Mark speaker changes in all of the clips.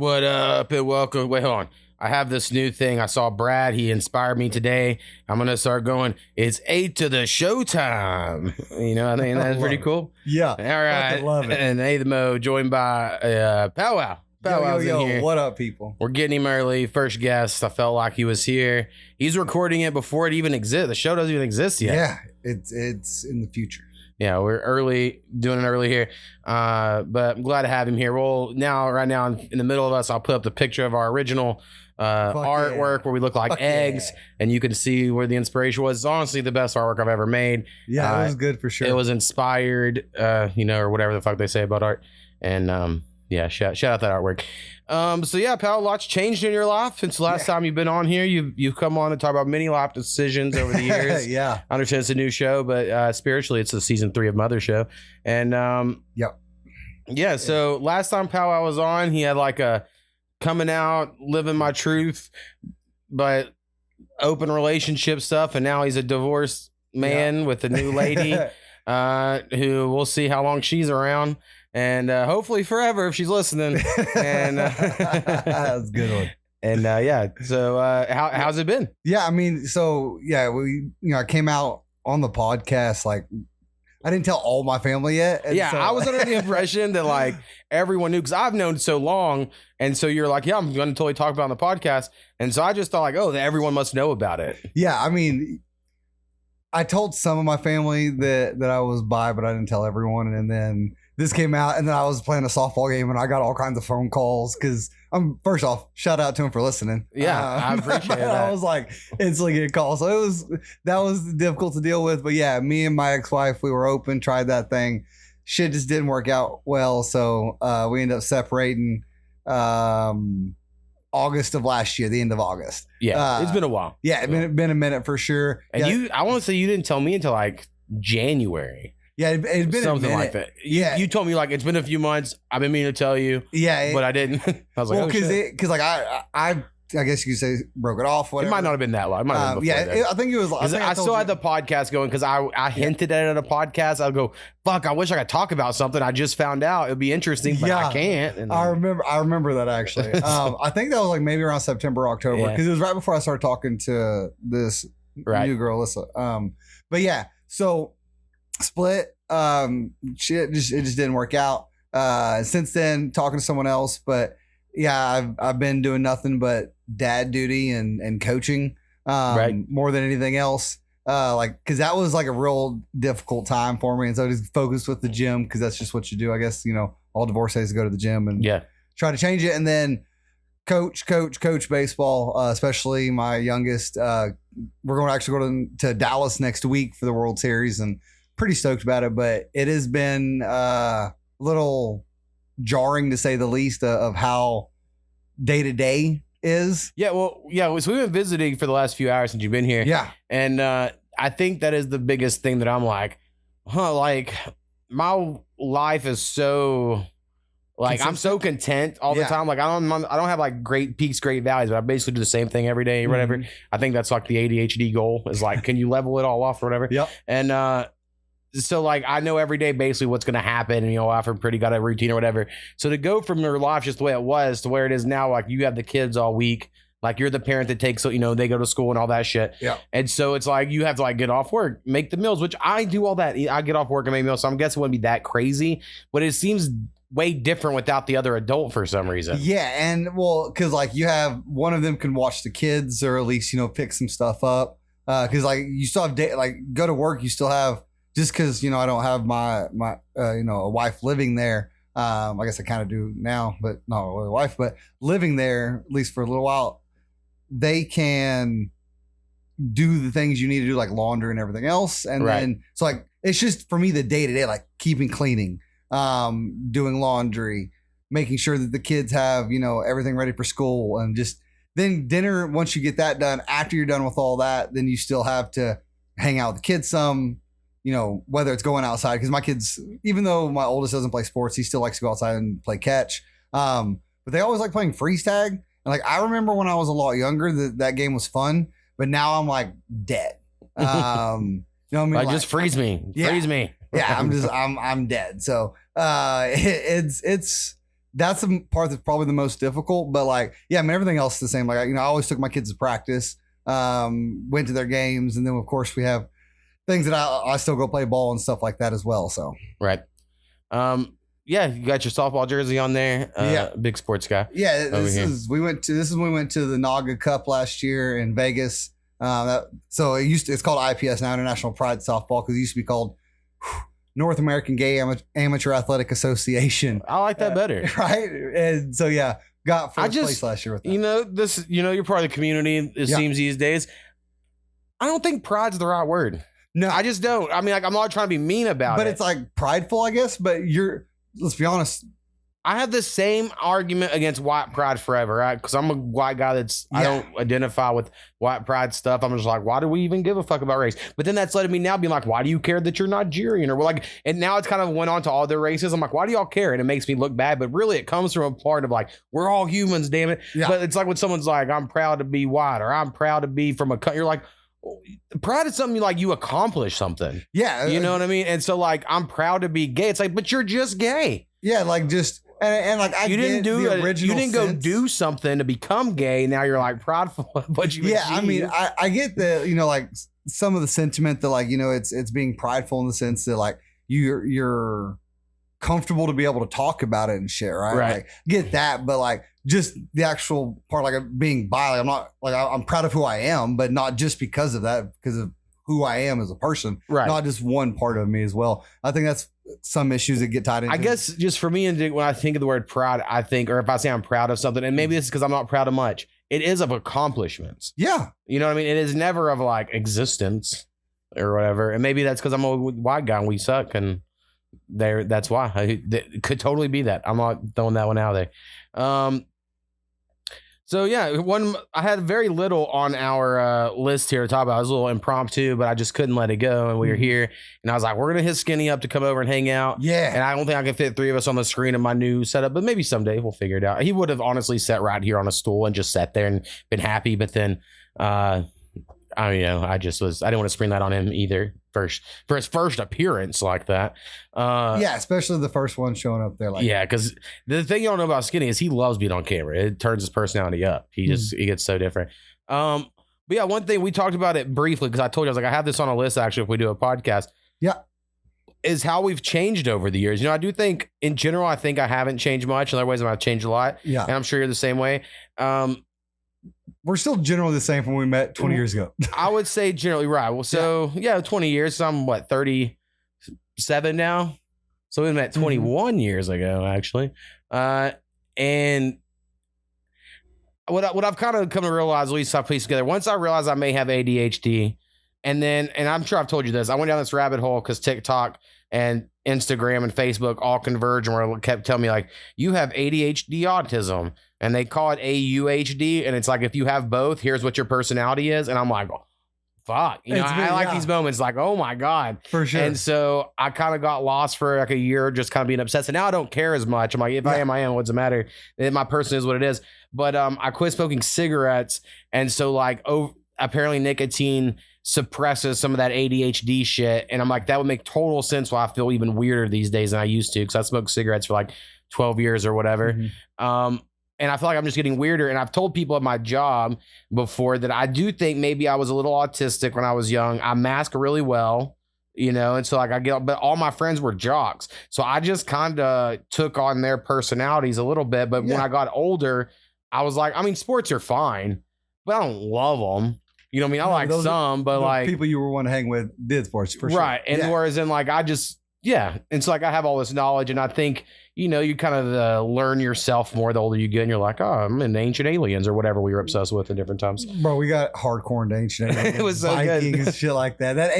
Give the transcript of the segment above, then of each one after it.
Speaker 1: What up and welcome. Wait, hold on. I have this new thing. I saw Brad. He inspired me today. I'm going to start going. It's A2thaShow time. You know, I think that's pretty cool.
Speaker 2: Yeah.
Speaker 1: All right.
Speaker 2: I love it.
Speaker 1: And A2thaMo joined by PowWow. PowWow's in here.
Speaker 2: What up, people?
Speaker 1: We're getting him early. First guest. I felt like he was here. He's recording it before it even exists. The show doesn't even exist yet.
Speaker 2: Yeah. It's in the future.
Speaker 1: Yeah, we're early, doing it early here. But I'm glad to have him here. Well, right now, in the middle of us, I'll put up the picture of our original artwork where we look like eggs, and you can see where the inspiration was. It's honestly the best artwork I've ever made.
Speaker 2: Yeah, it was good for sure.
Speaker 1: It was inspired, or whatever the fuck they say about art. And yeah, shout out that artwork. So yeah, Pal, a lot's changed in your life since the last time you've been on here. You've come on to talk about many life decisions over the years.
Speaker 2: Yeah,
Speaker 1: I understand it's a new show, but spiritually, it's the season 3 of Mother Show. And yeah. So last time PowWow was on, he had like a coming out, living my truth, but open relationship stuff, and now he's a divorced man with a new lady, who we'll see how long she's around. And hopefully forever if she's listening. And
Speaker 2: that's a good one.
Speaker 1: And so how's it been?
Speaker 2: Yeah, I mean, I came out on the podcast like I didn't tell all my family yet.
Speaker 1: I was under the impression that like everyone knew, because I've known so long, and so you're like, yeah, I'm going to totally talk about it on the podcast, and so I just thought like, oh, that everyone must know about it.
Speaker 2: Yeah, I mean, I told some of my family that I was bi, but I didn't tell everyone, and then this came out, and then I was playing a softball game, and I got all kinds of phone calls because first off, shout out to him for listening.
Speaker 1: Yeah, I appreciate that.
Speaker 2: I was like instantly getting calls, so that was difficult to deal with. But yeah, me and my ex-wife, we were open, tried that thing. Shit just didn't work out well, so we ended up separating August of last year, the end of August.
Speaker 1: Yeah, it's been a while.
Speaker 2: Yeah, it's been a minute for sure.
Speaker 1: And I want to say you didn't tell me until like January.
Speaker 2: Yeah, it's been
Speaker 1: something like that. You told me like it's been a few months. I've been meaning to tell you.
Speaker 2: Yeah,
Speaker 1: but I didn't. I was like,
Speaker 2: because I guess you could say broke it off. Whatever.
Speaker 1: It might not have been that long. It might have been
Speaker 2: I think it was.
Speaker 1: I still had the podcast going because I hinted at it at a podcast. I'd go, fuck, I wish I could talk about something. I just found out it'd be interesting, but I can't. And
Speaker 2: I remember that actually. I think that was like maybe around September, October, because it was right before I started talking to this new girl, Alyssa. But yeah, so split. It just didn't work out. Since then, talking to someone else, but yeah, I've been doing nothing but dad duty and coaching, more than anything else. Cause that was like a real difficult time for me. And so I just focused with the gym, cause that's just what you do. I guess, all divorcees go to the gym and try to change it. And then coach baseball, especially my youngest. We're going to actually go to Dallas next week for the World Series, and pretty stoked about it, but it has been a little jarring to say the least of how day to day is.
Speaker 1: So we've been visiting for the last few hours since you've been here.
Speaker 2: Yeah.
Speaker 1: And I think that is the biggest thing that I'm like, like my life is so like I'm so content all the time. Like I don't have like great peaks, great valleys, but I basically do the same thing every day or whatever. Mm-hmm. I think that's like the ADHD goal is like, can you level it all off or whatever?
Speaker 2: Yep.
Speaker 1: And so like I know every day basically what's going to happen, and I've pretty got a routine or whatever. So to go from your life just the way it was to where it is now, like you have the kids all week, like you're the parent that takes, they go to school and all that shit.
Speaker 2: Yeah.
Speaker 1: And so it's like you have to like get off work, make the meals, which I do all that. I get off work and make meals, so I'm guessing it wouldn't be that crazy, but it seems way different without the other adult for some reason.
Speaker 2: Yeah, and because like you have one of them can watch the kids or at least pick some stuff up, because like you still have go to work, you still have. Just because, I don't have my a wife living there. I guess I kind of do now, but not really a wife, but living there, at least for a little while, they can do the things you need to do, like laundry and everything else. And then, so like, it's just for me, the day to day, like keeping cleaning, doing laundry, making sure that the kids have, everything ready for school, and just then dinner. Once you get that done, after you're done with all that, then you still have to hang out with the kids some. Whether it's going outside, because my kids, even though my oldest doesn't play sports, he still likes to go outside and play catch. But they always like playing freeze tag. And like, I remember when I was a lot younger that game was fun, but now I'm like dead. You know what I mean?
Speaker 1: Like just freeze me.
Speaker 2: Yeah.
Speaker 1: Freeze me.
Speaker 2: Yeah, I'm dead. So it's that's the part that's probably the most difficult. But like, yeah, I mean, everything else is the same. Like, I always took my kids to practice, went to their games, and then of course we have things that I still go play ball and stuff like that as well. So
Speaker 1: right. Yeah, you got your softball jersey on there. Yeah, big sports guy.
Speaker 2: Yeah, this is when we went to the Naga Cup last year in Vegas. So it's called IPS now, International Pride Softball, because it used to be called North American Gay Amateur Athletic Association.
Speaker 1: I like that better,
Speaker 2: right? And so yeah, got first place last year with that.
Speaker 1: You're part of the community. It seems these days. I don't think pride's the right word.
Speaker 2: No,
Speaker 1: I just don't. I mean, like, I'm not trying to be mean about it,
Speaker 2: but it's like prideful, I guess. But let's be honest.
Speaker 1: I have the same argument against white pride forever, right? Because I'm a white guy I don't identify with white pride stuff. I'm just like, why do we even give a fuck about race? But then that's letting me now be like, why do you care that you're Nigerian? Or we're like, and now it's kind of went on to all their races. I'm like, why do y'all care? And it makes me look bad. But really, it comes from a part of like, we're all humans, damn it. Yeah. But it's like when someone's like, I'm proud to be white, or I'm proud to be from a country. You're like, pride is something you accomplish something.
Speaker 2: Yeah.
Speaker 1: You know what I mean? And so like, I'm proud to be gay. It's like, but you're just gay.
Speaker 2: Yeah, like just and like
Speaker 1: you didn't go do something to become gay. Now you're like prideful of what you achieved.
Speaker 2: I mean, I get the like some of the sentiment that like it's being prideful in the sense that like you're comfortable to be able to talk about it and shit, right? Like, get that, but like just the actual part, like being bi, like, I'm not like I'm proud of who I am, but not just because of that, because of who I am as a person, right? Not just one part of me as well. I think that's some issues that get tied into.
Speaker 1: I guess just for me, and when I think of the word pride, I think, or if I say I'm proud of something, and maybe this is because I'm not proud of much, it is of accomplishments.
Speaker 2: Yeah.
Speaker 1: You know what I mean? It is never of like existence or whatever. And maybe that's because I'm a white guy and we suck. And that's why. It could totally be that. I'm not throwing that one out there. So yeah, I had very little on our list here to talk about. It was a little impromptu, but I just couldn't let it go. And we were here, and I was like, we're gonna hit Skinny up to come over and hang out.
Speaker 2: Yeah.
Speaker 1: And I don't think I can fit three of us on the screen in my new setup, but maybe someday we'll figure it out. He would have honestly sat right here on a stool and just sat there and been happy. But then, I didn't want to spring that on him either. For his first appearance like that.
Speaker 2: Yeah, especially the first one showing up there.
Speaker 1: Yeah, because the thing you don't know about Skinny is he loves being on camera. It turns his personality up. He gets so different. But yeah, one thing we talked about it briefly, because I told you, I was like, I have this on a list actually if we do a podcast.
Speaker 2: Yeah.
Speaker 1: Is how we've changed over the years. I do think in general, I think I haven't changed much. In other ways, I've changed a lot.
Speaker 2: Yeah.
Speaker 1: And I'm sure you're the same way.
Speaker 2: We're still generally the same from when we met 20 years ago.
Speaker 1: I would say generally right. Well, so yeah 20 years. So I'm 37 now. So we met 21 years ago, actually. And what I've kind of come to realize, at least I pieced together, once I realized I may have ADHD, and I'm sure I've told you this, I went down this rabbit hole because TikTok and Instagram and Facebook all converge, and where it kept telling me like, you have ADHD autism, and they call it AUHD, and it's like, if you have both, here's what your personality is. And I'm like, oh, fuck, I like these moments like, oh my God,
Speaker 2: for sure.
Speaker 1: And so I kind of got lost for like a year, just kind of being obsessed, and now I don't care as much. I'm like, if I am, what's the matter? My person is what it is. But I quit smoking cigarettes, and so like apparently nicotine suppresses some of that ADHD shit. And I'm like, that would make total sense why I feel even weirder these days than I used to, because I smoked cigarettes for like 12 years or whatever. And I feel like I'm just getting weirder. And I've told people at my job before that I do think maybe I was a little autistic when I was young. I mask really well, and so like but all my friends were jocks. So I just kind of took on their personalities a little bit. But when I got older, I was like, I mean, sports are fine, but I don't love them. You know what I mean? I like some, but like
Speaker 2: people you were wanting to hang with did sports for sure.
Speaker 1: Right. And whereas in like, it's like I have all this knowledge, and I think, you kind of learn yourself more the older you get, and you're like, oh, I'm in Ancient Aliens or whatever we were obsessed with at different times.
Speaker 2: Bro, we got hardcore into Ancient Aliens.
Speaker 1: It was so
Speaker 2: Vikings
Speaker 1: good.
Speaker 2: And shit like that. That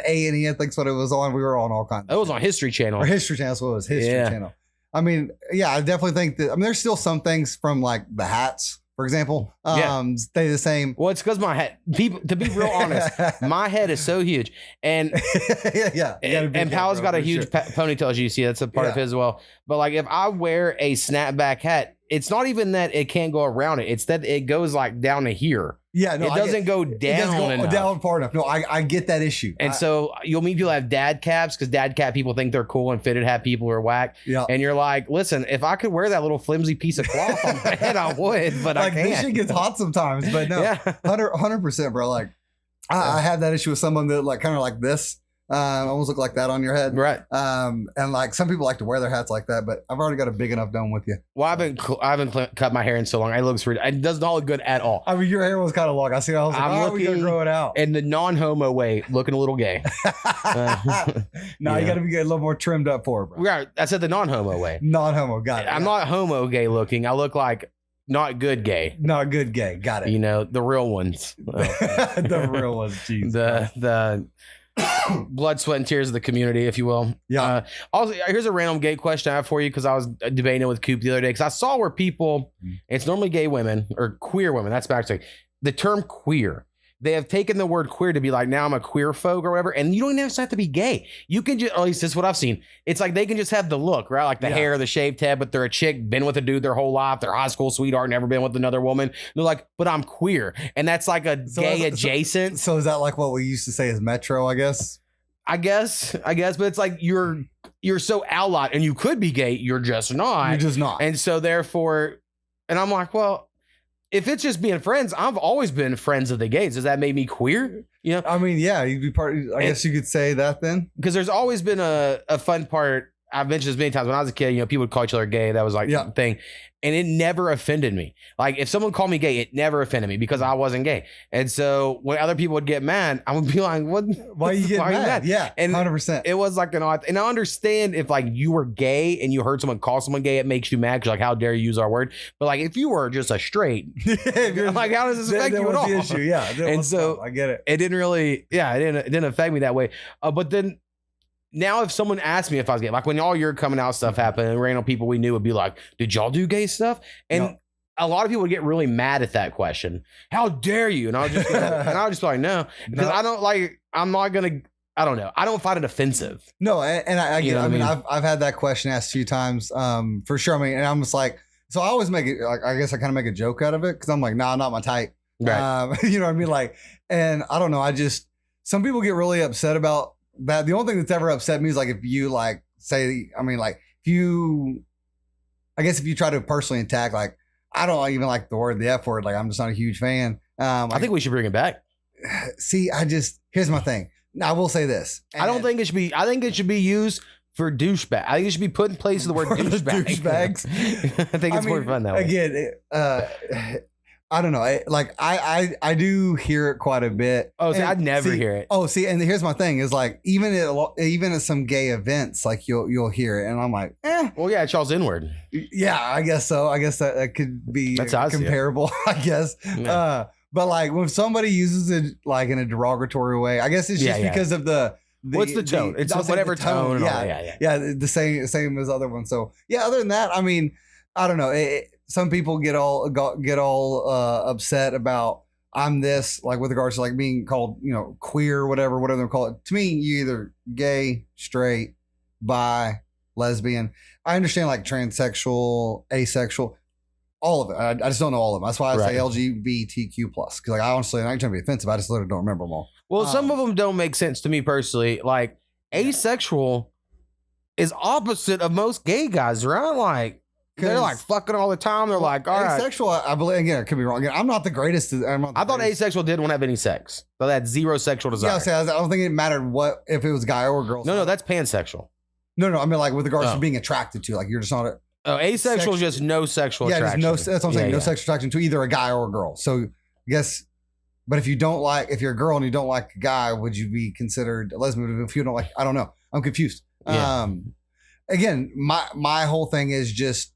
Speaker 2: A&E, I think's what it was on. We were on all kinds.
Speaker 1: It was on History Channel.
Speaker 2: Or History Channel, that's what it was. History Channel. I mean, yeah, I definitely think that. I mean, there's still some things from like the hats, for example, stay the same.
Speaker 1: Well, it's because my head, to be real honest, my head is so huge. And and Pow's got a huge ponytail, as you see. That's a part of his as well. But like, if I wear a snapback hat, it's not even that it can't go around it. It's that it goes like down to here.
Speaker 2: Yeah, no,
Speaker 1: it doesn't go down enough.
Speaker 2: Down far enough. No, I get that issue.
Speaker 1: And so you'll meet people that have dad caps because dad cap people think they're cool and fitted hat people are whack.
Speaker 2: Yeah.
Speaker 1: And you're like, listen, if I could wear that little flimsy piece of cloth on my head, I would, but
Speaker 2: like,
Speaker 1: I can't.
Speaker 2: This shit gets hot sometimes, but no,
Speaker 1: Yeah.
Speaker 2: 100%, bro. Like, I have that issue with someone that like kind of like this. Almost look like that on your head.
Speaker 1: Right.
Speaker 2: And like some people like to wear their hats like that, but I've already got a big enough dome with you.
Speaker 1: Well, I haven't cut my hair in so long. It looks really, it does not look good at all.
Speaker 2: I mean, your hair was kind of long. I was like,
Speaker 1: I'm
Speaker 2: we gotta grow it out.
Speaker 1: In the non-homo way, looking a little gay.
Speaker 2: No, you got to be a little more trimmed up for it, bro.
Speaker 1: Right. I said the non-homo way.
Speaker 2: Non-homo, got it.
Speaker 1: I'm not homo gay looking. I look like not good gay.
Speaker 2: Not good gay, got it.
Speaker 1: You know, the real ones.
Speaker 2: The real ones, jeez.
Speaker 1: The blood, sweat, and tears of the community, if you will.
Speaker 2: Yeah.
Speaker 1: Also, here's a random gay question I have for you because I was debating it with Coop the other day because I saw where people, it's normally gay women or queer women. That's back to the term queer. They have taken the word queer to be like, now I'm a queer folk or whatever. And you don't even have to be gay. You can just, or at least this is what I've seen. It's like they can just have the look, right? Like the hair, the shaved head, but they're a chick, been with a dude their whole life. They're a high school sweetheart, never been with another woman. They're like, but I'm queer. And that's like a gay adjacent.
Speaker 2: So is that like what we used to say as metro, I guess?
Speaker 1: I guess, but it's like you're so outlawed and you could be gay. You're just not.
Speaker 2: You're just not.
Speaker 1: And so therefore, and I'm like, well, if it's just being friends, I've always been friends of the gays. Does that make me queer? You know?
Speaker 2: I mean, yeah, you'd be part. I guess you could say that then.
Speaker 1: Because there's always been a fun part. I've mentioned this many times. When I was a kid, you know, people would call each other gay. That was like the thing. And it never offended me. Like if someone called me gay, it never offended me because I wasn't gay. And so when other people would get mad, I would be like, "What?
Speaker 2: Why are you getting mad?" Yeah,
Speaker 1: and
Speaker 2: 100%.
Speaker 1: It was like an odd. And I understand if like you were gay and you heard someone call someone gay, it makes you mad because like how dare you use our word. But like if you were just a straight, like how does this affect you at all?
Speaker 2: The issue, yeah.
Speaker 1: And so
Speaker 2: I get it.
Speaker 1: It didn't really, it didn't affect me that way. But then. Now, if someone asked me if I was gay, like when all your coming out stuff happened and random people we knew would be like, did y'all do gay stuff? And a lot of people would get really mad at that question. How dare you? And I'll just be like, no, because I don't like, I'm not going to, I don't know. I don't find it offensive.
Speaker 2: No. And I get, I mean,
Speaker 1: I mean?
Speaker 2: I've had that question asked a few times for sure. I mean, and I'm just like, so I always make it, like, I guess I kind of make a joke out of it. Cause I'm like, nah, not my type.
Speaker 1: Right.
Speaker 2: You know what I mean? Like, and I don't know. Some people get really upset about that. The only thing that's ever upset me is like if you like say, I mean, like if you try to personally attack, like I don't even like the word, the F word. Like I'm just not a huge fan.
Speaker 1: I think we should bring it back.
Speaker 2: See, here's my thing. I will say this.
Speaker 1: I don't think it should be. I think it should be used for douchebag. I think it should be put in place of the word douchebag.
Speaker 2: Douchebags.
Speaker 1: I think it's more fun that way.
Speaker 2: Again, I don't know. I do hear it quite a bit.
Speaker 1: Oh, see, I'd never hear it.
Speaker 2: Oh, see, and here's my thing is like even at some gay events, like you'll hear it, and I'm like,
Speaker 1: Well, yeah, Charles N-word.
Speaker 2: Yeah, I guess so. I guess that could be comparable. I guess.
Speaker 1: Yeah.
Speaker 2: But like when somebody uses it like in a derogatory way, I guess it's just because of
Speaker 1: what's the tone? It's whatever tone.
Speaker 2: Yeah, the same as other ones. So yeah, other than that, I mean, I don't know. Some people get all upset about I'm this, like with regards to like being called, you know, queer, whatever they call it. To me, you either gay, straight, bi, lesbian. I understand like transsexual, asexual, all of it. I just don't know all of them. That's why I say LGBTQ plus. Because like I honestly, I'm not trying to be offensive. I just literally don't remember them all.
Speaker 1: Well, some of them don't make sense to me personally. Like asexual is opposite of most gay guys, right? Like. They're like fucking all the time. They're like, all right.
Speaker 2: Asexual, I believe, again, I could be wrong. Again, I'm not the greatest.
Speaker 1: I thought asexual didn't want to have any sex. So that's zero sexual desire.
Speaker 2: Yeah, I don't think it mattered if it was guy or girl.
Speaker 1: No, that's pansexual.
Speaker 2: No, I mean like with regards to being attracted to, like you're just not
Speaker 1: asexual is just no sexual attraction.
Speaker 2: That's what I'm saying. No sexual attraction to either a guy or a girl. So I guess, but if you're a girl and you don't like a guy, would you be considered a lesbian? If you don't like, I don't know. I'm confused.
Speaker 1: Yeah.
Speaker 2: Again, my whole thing is just,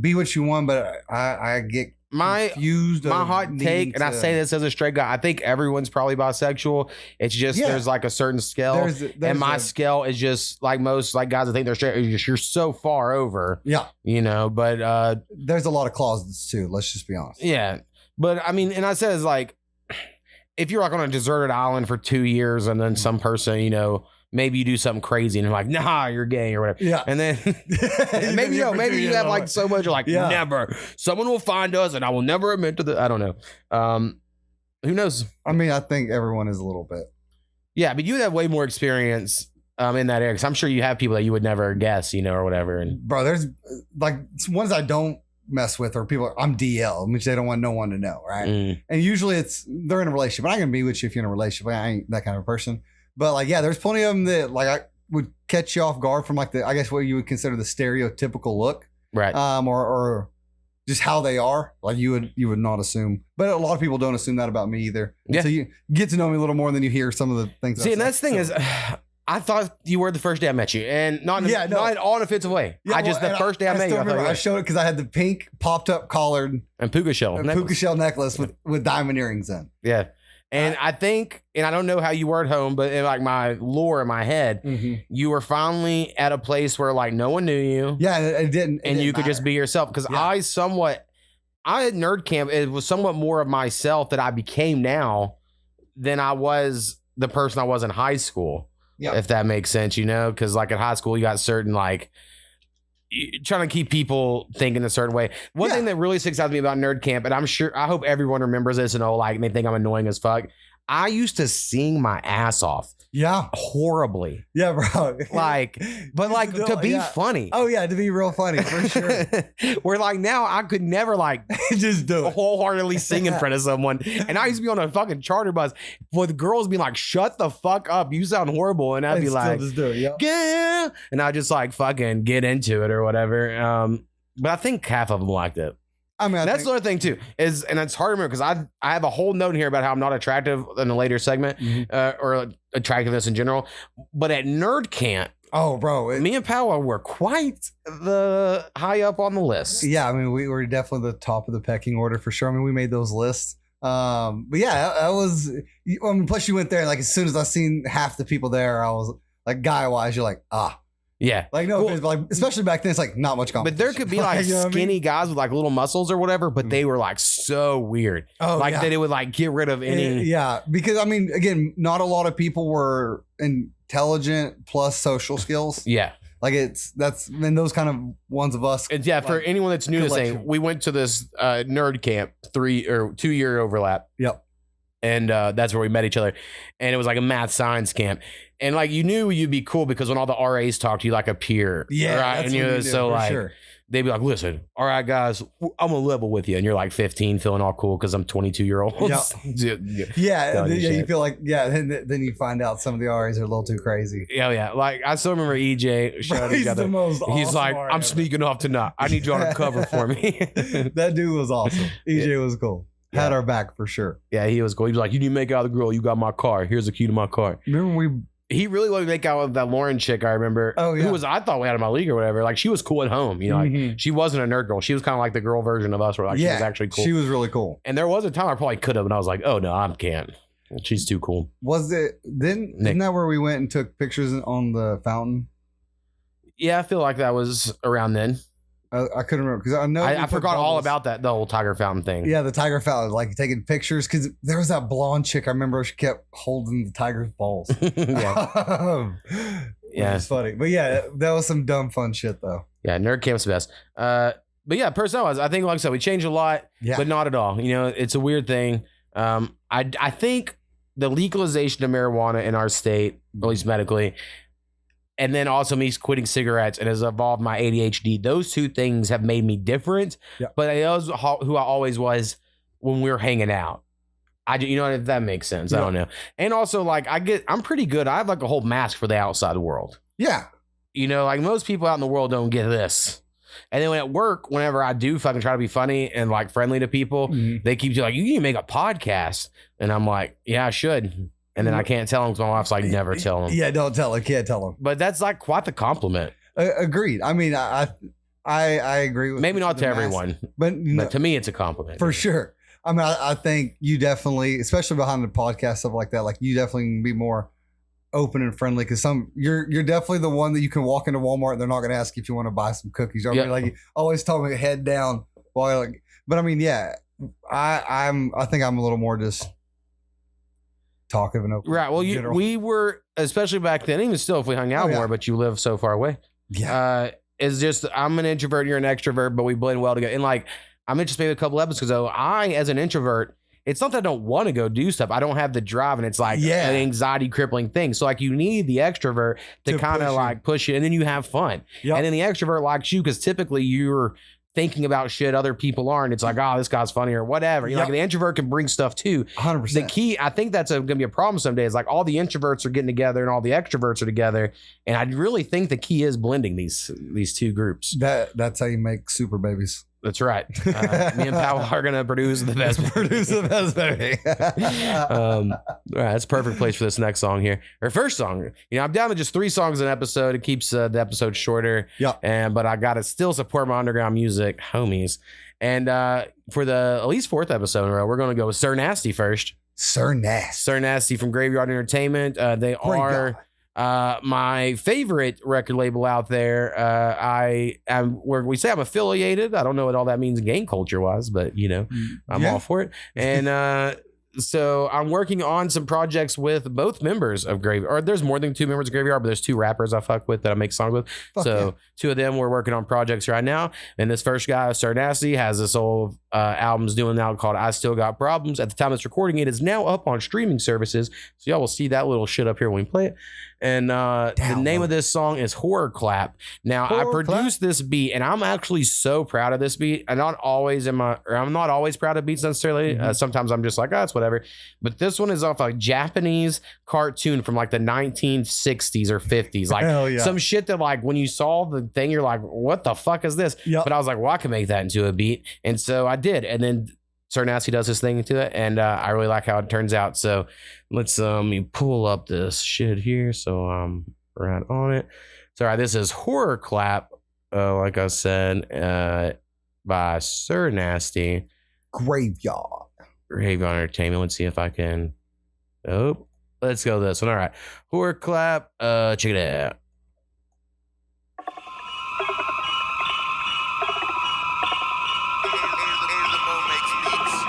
Speaker 2: be what you want, but I get confused.
Speaker 1: My hot take, and I say this as a straight guy, I think everyone's probably bisexual. It's just there's like a certain scale, and my scale is just like most like guys that think they're straight. You're so far over, you know. But
Speaker 2: there's a lot of closets too. Let's just be honest.
Speaker 1: Yeah, but I mean, and I said it's like if you're like on a deserted island for 2 years, and then some person, you know, maybe you do something crazy and you're like, nah, you're gay or whatever.
Speaker 2: Yeah.
Speaker 1: And then maybe you have like so much, you're like, never. Someone will find us and I will never admit to the, I don't know. Who knows?
Speaker 2: I mean, I think everyone is a little bit.
Speaker 1: Yeah, but you have way more experience in that area, because I'm sure you have people that you would never guess, or whatever. And
Speaker 2: bro, there's like ones I don't mess with, or people I'm DL, which they don't want no one to know, right? And usually they're in a relationship. I'm not gonna be with you if you're in a relationship. I ain't that kind of person. But like, yeah, there's plenty of them that like I would catch you off guard from like I guess what you would consider the stereotypical look,
Speaker 1: right?
Speaker 2: Or just how they are. Like you would not assume, but a lot of people don't assume that about me either. Yeah. So you get to know me a little more than you hear some of the things.
Speaker 1: See, and that's the thing is, I thought you were the first day I met you, and not in all an offensive way. Yeah, the first day I met you,
Speaker 2: I showed it because I had the pink popped up collared
Speaker 1: and puka shell
Speaker 2: necklace with diamond earrings in.
Speaker 1: Yeah. And I think, and I don't know how you were at home, but in like my lore in my head, you were finally at a place where like no one knew you.
Speaker 2: Yeah, it didn't.
Speaker 1: And you could just be yourself. Because I at nerd camp, it was somewhat more of myself that I became now than I was the person I was in high school. Yeah. If that makes sense, because like at high school, you got certain like, trying to keep people thinking a certain way. One thing that really sticks out to me about nerd camp, and I hope everyone remembers this and they think I'm annoying as fuck. I used to sing my ass off.
Speaker 2: Yeah.
Speaker 1: Horribly.
Speaker 2: Yeah, bro.
Speaker 1: To be funny.
Speaker 2: Oh yeah, to be real funny for sure.
Speaker 1: Where like now I could never like
Speaker 2: just do it.
Speaker 1: Wholeheartedly sing in front of someone. And I used to be on a fucking charter bus with girls being like, shut the fuck up. You sound horrible. And I'd be like,
Speaker 2: just do it,
Speaker 1: yeah. And I just like fucking get into it or whatever. But I think half of them liked it.
Speaker 2: I mean,
Speaker 1: that's the other thing too, and it's hard to remember because I have a whole note here about how I'm not attractive in a later segment or attractiveness in general. But at nerd camp,
Speaker 2: oh, bro,
Speaker 1: me and PowWow were quite the high up on the list.
Speaker 2: Yeah, I mean, we were definitely the top of the pecking order for sure. I mean, we made those lists. But yeah, I was. I mean, plus you went there, and like as soon as I seen half the people there, I was like, guy wise, you're like, ah.
Speaker 1: Yeah.
Speaker 2: Like, no, like, especially back then, it's like not much competition.
Speaker 1: But there could be like skinny guys with like little muscles or whatever, but they were like so weird. Oh, like that it would like get rid of any.
Speaker 2: Yeah. Because I mean, again, not a lot of people were intelligent plus social skills.
Speaker 1: Yeah.
Speaker 2: Like that's those kind of ones of us.
Speaker 1: And yeah, for anyone that's new to saying, we went to this nerd camp 3 or 2 year overlap.
Speaker 2: Yep.
Speaker 1: And that's where we met each other. And it was like a math science camp. And like you knew you'd be cool because when all the RAs talked to you like a peer.
Speaker 2: Yeah.
Speaker 1: Right? And you so like sure. They'd be like, listen, all right, guys, I'm gonna level with you. And you're like 15, feeling all cool because I'm 22-year-old.
Speaker 2: Yeah. You feel like, then you find out some of the RAs are a little too crazy.
Speaker 1: Yeah. Like I still remember EJ showing each other. He's like, I'm sneaking off tonight. I need you on a cover for me.
Speaker 2: That dude was awesome. EJ was cool. Had our back for sure.
Speaker 1: Yeah, he was cool. He was like, you need to make out of the girl. You got my car. Here's the key to my car.
Speaker 2: Remember
Speaker 1: he really wanted to make out with that Lauren chick, I remember.
Speaker 2: Oh, yeah.
Speaker 1: I thought we had in my league or whatever. Like, she was cool at home. Like, she wasn't a nerd girl. She was kind of like the girl version of us where like, she was actually cool.
Speaker 2: She was really cool.
Speaker 1: And there was a time I probably could have, and I was like, oh, no, I can't. She's too cool.
Speaker 2: Isn't that where we went and took pictures on the fountain?
Speaker 1: Yeah, I feel like that was around then.
Speaker 2: I couldn't remember because I know
Speaker 1: I forgot all about that, the whole Tiger Fountain thing.
Speaker 2: Yeah, the Tiger Fountain, like taking pictures because there was that blonde chick. I remember she kept holding the tiger's balls.
Speaker 1: Yeah,
Speaker 2: it's funny, but yeah, that was some dumb fun shit though.
Speaker 1: Yeah, nerd camp's the best. But yeah, personnel-wise, I think like I said, we changed a lot, but not at all. It's a weird thing. I think the legalization of marijuana in our state, at least medically. And then also me quitting cigarettes and has evolved my ADHD. Those two things have made me different. Yeah. But I was who I always was when we were hanging out. If that makes sense. Yeah. I don't know. And also like I'm pretty good. I have like a whole mask for the outside world.
Speaker 2: Yeah.
Speaker 1: Like most people out in the world don't get this. And then at work, whenever I do fucking try to be funny and like friendly to people, they keep like, you need to make a podcast. And I'm like, yeah, I should. And then I can't tell them because my wife's like, never tell them.
Speaker 2: Yeah, don't tell them. Can't tell them.
Speaker 1: But that's like quite the compliment.
Speaker 2: Agreed. I mean, I agree with
Speaker 1: maybe not to everyone, but to me, it's a compliment.
Speaker 2: For sure. I mean, I think you definitely, especially behind the podcast, stuff like that, like you definitely can be more open and friendly because you're definitely the one that you can walk into Walmart and they're not going to ask you if you want to buy some cookies. I mean, like always tell me head down while like, but I mean, yeah, I think I'm a little more just talkative and open.
Speaker 1: Right. Well, we were, especially back then, even still if we hung out more, but you live so far away.
Speaker 2: Yeah.
Speaker 1: It's just, I'm an introvert, you're an extrovert, but we blend well together. And like, I mentioned maybe a couple episodes ago, I, as an introvert, it's not that I don't want to go do stuff. I don't have the drive, and it's like an anxiety crippling thing. So like you need the extrovert to kind of like push you, and then you have fun. Yep. And then the extrovert likes you because typically you're thinking about shit other people aren't. It's like, oh, this guy's funny or whatever. You're like, the introvert can bring stuff too.
Speaker 2: 100%.
Speaker 1: The key, I think that's going to be a problem someday, is like all the introverts are getting together and all the extroverts are together. And I really think the key is blending these two groups.
Speaker 2: That's how you make super babies.
Speaker 1: That's right. Me and PowWow are going to produce the best baby. All right, that's a perfect place for this next song here. Our first song. You know, I'm down to just 3 songs an episode. It keeps the episode shorter. Yeah. But I got to still support my underground music homies. And for the at least 4th episode in a row, we're going to go with Sir Nasty first.
Speaker 2: Sir Nasty
Speaker 1: from Graveyard Entertainment. They are my favorite record label out there. I am where we say I'm affiliated. I don't know what all that means gang culture wise, but you know, I'm all for it. And so I'm working on some projects with both members of Graveyard. Or there's more than 2 members of Graveyard, but there's 2 rappers I fuck with that I make songs with. So 2 of them we're working on projects right now. And this first guy, Sir Nasty, has this old album's doing now called I Still Got Problems. At the time it's recording, it is now up on streaming services. So y'all will see that little shit up here when we play it. And the name of this song is Horror Clap. Now, I produced this beat, and I'm actually so proud of this beat. I'm not always proud of beats necessarily. Sometimes I'm just like, oh, it's whatever. But this one is off a Japanese cartoon from like the 1960s or 50s. Like some shit that like when you saw the thing, you're like, what the fuck is this? But I was like, well, I can make that into a beat. And so I did. And then Sir Nasty does his thing to it, and I really like how it turns out. So let's pull up this shit here. So I'm right on it. So all right, this is Horror Clap, like I said, by Sir Nasty.
Speaker 2: Graveyard
Speaker 1: Entertainment. Let's see if I can. Oh, let's go this one. All right, Horror Clap. Check it out.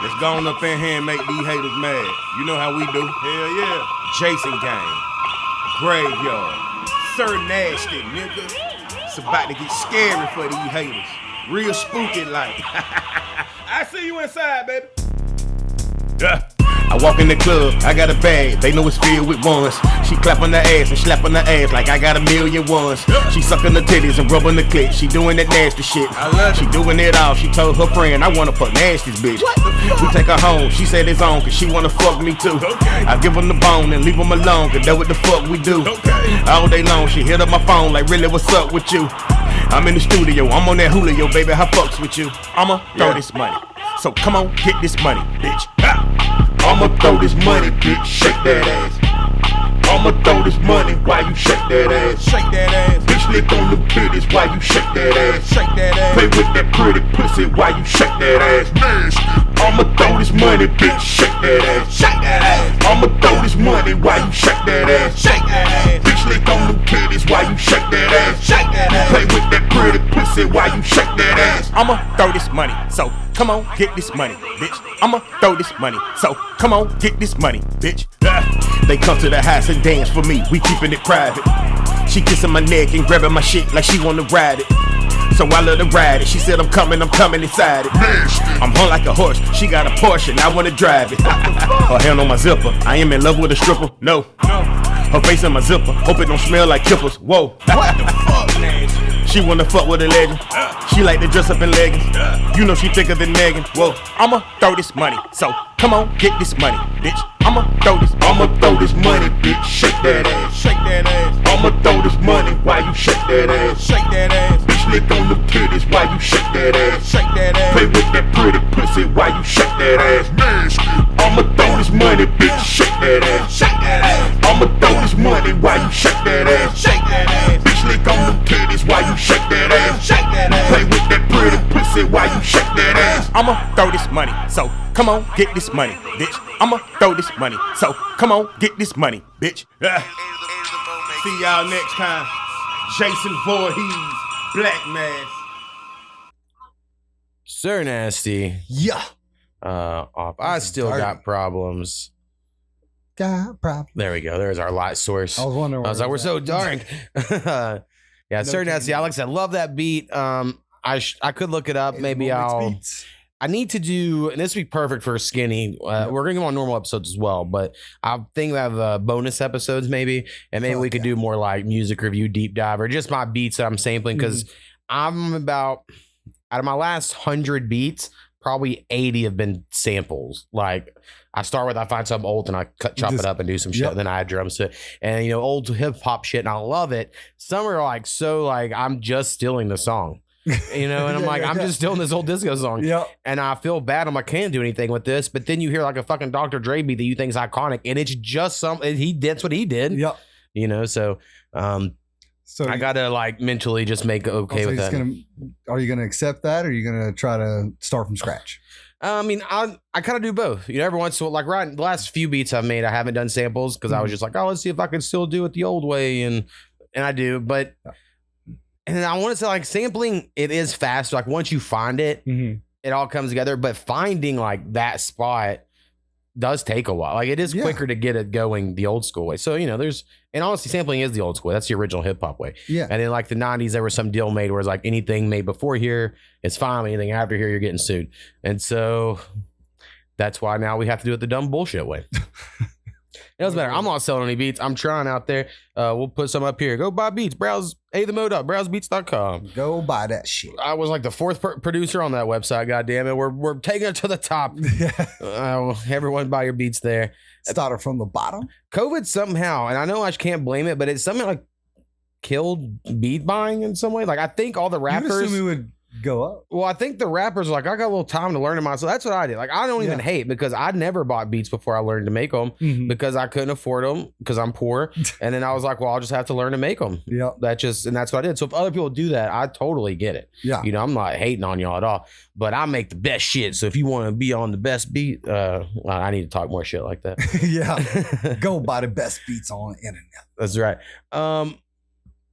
Speaker 3: Let's go on up in here and make these haters mad. You know how we do. Hell yeah. Jason Gang. Graveyard. Sir Nasty, nigga. It's about to get scary for these haters. Real spooky like. I see you inside, baby. Yeah. I walk in the club, I got a bag, they know it's filled with ones. She clap on the ass and slap on the ass like I got a million ones. She sucking the titties and rubbing the clit, she doing that nasty shit. She doing it all, she told her friend, I wanna fuck Nasty's bitch. We take her home, she said it's on, cause she wanna fuck me too. I give them the bone and leave them alone, cause that's what the fuck we do. All day long, she hit up my phone like, really, what's up with you? I'm in the studio, I'm on that Julio, baby, I fucks with you. I'ma throw this money, so come on, get this money, bitch. I'ma throw this money, bitch, shake that ass. I'ma throw this money while you shake that ass. Shake that ass. Bitch, lick on them titties while you shake that ass. Shake that ass. Play with that pretty pussy while you shake that ass. I'ma throw this money, bitch, shake that ass. Shake that ass. I'ma throw this money while you shake that ass. Shake that ass. Bitch, lick on them titties while you shake that ass. Shake that ass. Play with that pretty pussy while you shake that ass. I'ma throw this money, so come on, get this money, bitch. I'ma throw this money, so come on, get this money, bitch. They come to the house and dance for me, we keeping it private. She kissing my neck and grabbing my shit like she wanna ride it. So I let her ride it, she said I'm coming inside it. I'm hung like a horse, she got a Porsche and I wanna drive it. Her hand on my zipper, I am in love with a stripper, no. Her face in my zipper, hope it don't smell like kippers, whoa. What the fuck, man? She wanna fuck with a legend. She like to dress up in leggings. You know she thicker than Megan. Whoa, I'ma throw this money. So come on, get this money, bitch. I'ma throw this money, bitch. Shake that ass. Shake that ass. I'ma throw this money while you shake that ass. Shake that ass. Bitch, lick on them titties while you shake that ass. Shake that ass. Play with that pretty pussy while you shake that ass. I'ma throw this money, bitch. Shake that ass. Shake that ass. I'ma throw this money while you shake that ass. Shake that ass. Bitch, lick on them titties while you shake that ass. Shake that ass. Play with that pretty pussy while you shake that ass. I'ma throw this money, so come on, get this money, bitch. I'ma throw this money, so come on, get this money, bitch. See y'all next time. Jason Voorhees, Black Mass.
Speaker 1: Sir Nasty.
Speaker 2: Yeah.
Speaker 1: Off. I still got problems.
Speaker 2: got problems.
Speaker 1: There we go. There's our light source.
Speaker 2: I was wondering.
Speaker 1: I was like, we're so dark. Yeah, Sir Nasty Alex, I love that beat. I could look it up. Maybe I need to do, and this would be perfect for Skinny. We're going to go on normal episodes as well, but I think we have bonus episodes maybe, and maybe we could do more like music review deep dive or just my beats that I'm sampling, because I'm about, out of my last 100 beats, probably 80 have been samples. Like I start with, I find something old and I chop it up and do some shit, and then I add drums to it. And, you know, old hip hop shit, and I love it. Some are like, so like, I'm just stealing the song. You know, and I'm like, I'm just stealing this old disco song. And I feel bad. I'm like, can't do anything with this. But then you hear like a fucking Dr. Dre beat that you think is iconic, and it's just that's what he did. You know, so I gotta like mentally just make okay with that.
Speaker 2: Are you gonna accept that, or are you gonna try to start from scratch?
Speaker 1: I mean, I kind of do both. You know, every once in a while, like the last few beats I've made, I haven't done samples because I was just like, oh, let's see if I can still do it the old way, and I do, but. And I want to say, like, sampling, it is fast. Like, once you find it, it all comes together. But finding, like, that spot does take a while. Like, it is quicker to get it going the old school way. So, you know, and honestly, sampling is the old school. That's the original hip hop way. And then, like, the 90s, there was some deal made where it's like anything made before here, it's fine. Anything after here, you're getting sued. And so that's why now we have to do it the dumb bullshit way. It doesn't matter. I'm not selling any beats. I'm trying out there. We'll put some up here. Go buy beats. Browse browsebeats.com.
Speaker 2: Go buy that shit.
Speaker 1: I was like the fourth producer on that website. God damn it. We're taking it to the top. Everyone buy your beats there.
Speaker 2: Started from the bottom.
Speaker 1: COVID somehow, and I know I can't blame it, but it's something like killed beat buying in some way. Like I think all the rappers.
Speaker 2: You assume it would go up.
Speaker 1: Well, I think the rappers are like, I got a little time to learn them myself. That's what I did. Like, I don't even hate, because I never bought beats before I learned to make them because I couldn't afford them because I'm poor. And then I was like, well, I'll just have to learn to make them. And that's what I did. So if other people do that, I totally get it. You know, I'm not hating on y'all at all, but I make the best shit. So if you want to be on the best beat, well, I need to talk more shit like that.
Speaker 2: Go buy the best beats on the internet.
Speaker 1: That's right.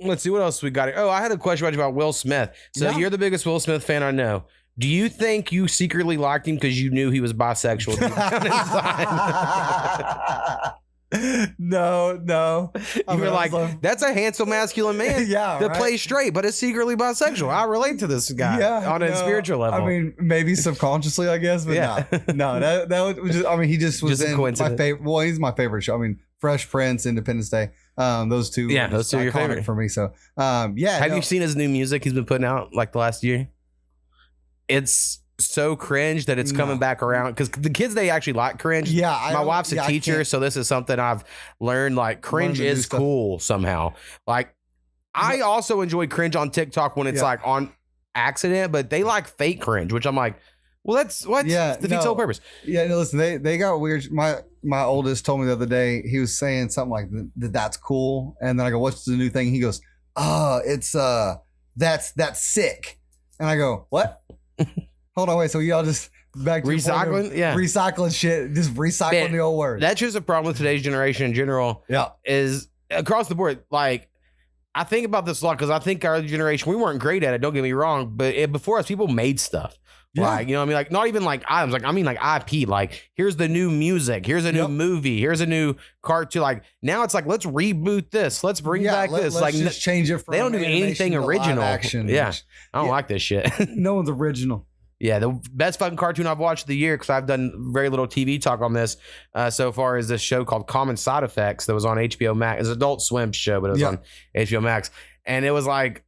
Speaker 1: Let's see what else we got here. Oh, I had a question about Will Smith. So you're the biggest Will Smith fan I know. Do you think you secretly liked him because you knew he was bisexual?
Speaker 2: No.
Speaker 1: You were like, that's a handsome masculine man that plays straight, but is secretly bisexual. I relate to this guy on a spiritual level.
Speaker 2: I mean, maybe subconsciously, I guess, but no, that was just, I mean, he just was in my favorite. Well, he's my favorite show. I mean, Fresh Prince, Independence Day. Those two are your favorite for me. So have
Speaker 1: you seen his new music he's been putting out like the last year? It's so cringe that it's coming back around, because the kids, they actually like cringe. My wife's a teacher, so this is something I've learned. Like, cringe is cool somehow. Like, I also enjoy cringe on TikTok when it's like on accident, but they like fake cringe, which I'm like, well, that's what defeats the whole purpose.
Speaker 2: Listen, they got weird. My oldest told me the other day, he was saying something like that's cool, and then I go, what's the new thing? He goes, it's that's sick, and I go, what? Hold on, wait. So y'all just back to
Speaker 1: recycling,
Speaker 2: recycling shit, just recycling the old words.
Speaker 1: That's just a problem with today's generation in general. Is across the board. Like, I think about this a lot because I think our generation, we weren't great at it. Don't get me wrong, but before us, people made stuff. Like, you know what I mean? Like, not even like items. Like, I mean, like IP. Like, here's the new music. Here's a new movie. Here's a new cartoon. Like, now it's like, let's reboot this. Let's bring back this.
Speaker 2: Let's
Speaker 1: like,
Speaker 2: just change it from
Speaker 1: they don't do anything original.
Speaker 2: Action.
Speaker 1: I don't like this shit.
Speaker 2: No one's original.
Speaker 1: The best fucking cartoon I've watched of the year, because I've done very little TV talk on this so far, is this show called Common Side Effects that was on HBO Max. It's an Adult Swim show, but it was on HBO Max. And it was like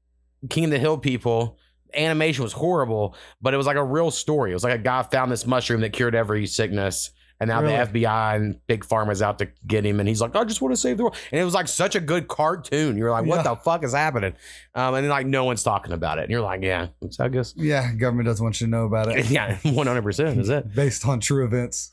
Speaker 1: King of the Hill people. Animation was horrible, but it was like a real story. It was like a guy found this mushroom that cured every sickness, and now the FBI and Big Pharma's out to get him, and he's like, I just want to save the world. And it was like such a good cartoon. You're like, what the fuck is happening? And then like no one's talking about it, and you're like, it's I guess
Speaker 2: government doesn't want you to know about it.
Speaker 1: 100% is it
Speaker 2: based on true events.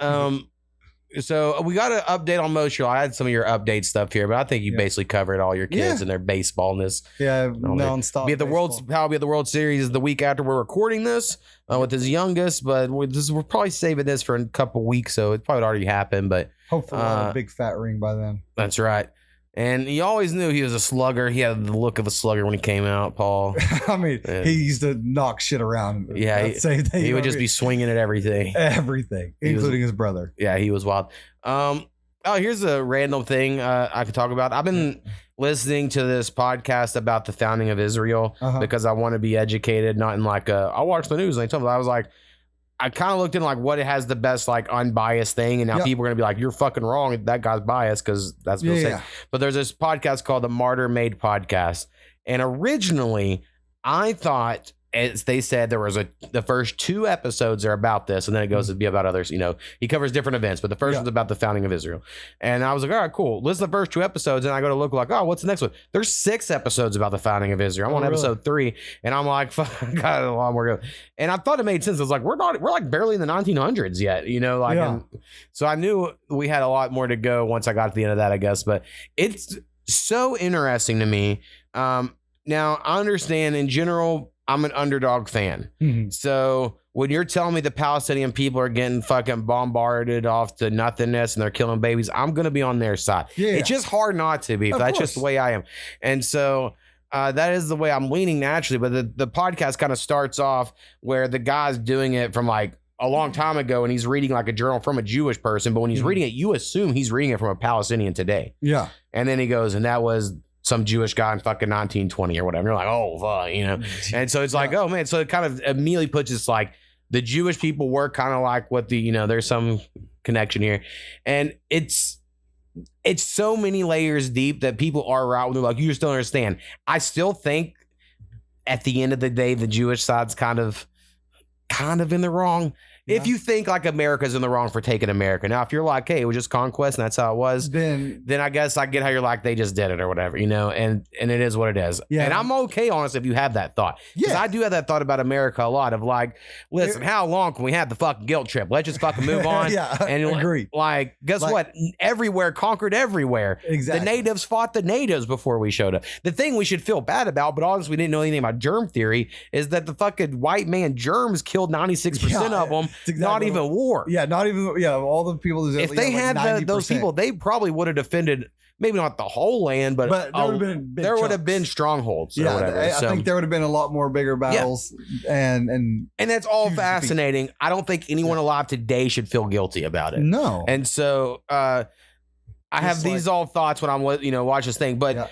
Speaker 1: So we got an update on Motion. I had some of your update stuff here, but I think you basically covered all your kids and their baseballness.
Speaker 2: Nonstop.
Speaker 1: Be at the World Series the week after we're recording this with his youngest, but we're probably saving this for a couple weeks, so it probably already happened. But
Speaker 2: hopefully, a big fat ring by then.
Speaker 1: That's right. And he always knew he was a slugger. He had the look of a slugger when he came out, Paul.
Speaker 2: I mean, he used to knock shit around.
Speaker 1: He would just be swinging at everything.
Speaker 2: Everything, including his brother.
Speaker 1: Yeah, he was wild. Oh, here's a random thing I could talk about. I've been listening to this podcast about the founding of Israel because I want to be educated, not in like I watch the news and they tell me. I was like, I kind of looked in like what it has the best like unbiased thing, and now people are gonna be like, "You're fucking wrong. That guy's biased," because that's what saying. But there's this podcast called the Martyr Made Podcast, and originally I thought, as they said, there was the first 2 episodes are about this, and then it goes to be about others. You know, he covers different events, but the first one's about the founding of Israel. And I was like, all right, cool. Listen to the first 2 episodes, and I go to look like, oh, what's the next one? There's 6 episodes about the founding of Israel. I'm on episode 3, and I'm like, fuck, I got a lot more to go. And I thought it made sense. I was like, we're like barely in the 1900s yet, you know, like. And so I knew we had a lot more to go once I got to the end of that, I guess. But it's so interesting to me. Now I understand in general, I'm an underdog fan. So when you're telling me the Palestinian people are getting fucking bombarded off to nothingness and they're killing babies, I'm going to be on their side. It's just hard not to be. That's just the way I am. And so that is the way I'm leaning naturally. But the podcast kind of starts off where the guy's doing it from like a long time ago and he's reading like a journal from a Jewish person. But when he's reading it, you assume he's reading it from a Palestinian today. And then he goes, and that was some Jewish guy in fucking 1920 or whatever. You're like, oh, fuck, you know? And so it's like, oh, man. So it kind of immediately puts this like the Jewish people were kind of like what the, you know, there's some connection here. And it's so many layers deep that people are right when they're like, you just don't understand. I still think at the end of the day, the Jewish side's kind of in the wrong. If you think like America's in the wrong for taking America. Now, if you're like, hey, it was just conquest and that's how it was, then I guess I get how you're like, they just did it or whatever, you know, and it is what it is. And I'm okay, honestly, if you have that thought. Because I do have that thought about America a lot of like, listen, how long can we have the fucking guilt trip? Let's just fucking move on.
Speaker 2: And
Speaker 1: agree. Like, guess what? Everywhere conquered everywhere.
Speaker 2: Exactly.
Speaker 1: The natives fought the natives before we showed up. The thing we should feel bad about, but honestly, we didn't know anything about germ theory, is that the fucking white man germs killed 96% of them. Exactly. Not even war.
Speaker 2: Not even all the people.
Speaker 1: If they had those people, they probably would have defended maybe not the whole land, but there would have been strongholds. Or whatever.
Speaker 2: I think there would have been a lot more bigger battles. And
Speaker 1: that's all fascinating. I don't think anyone alive today should feel guilty about it.
Speaker 2: No.
Speaker 1: And so I have these all thoughts when I'm watch this thing, but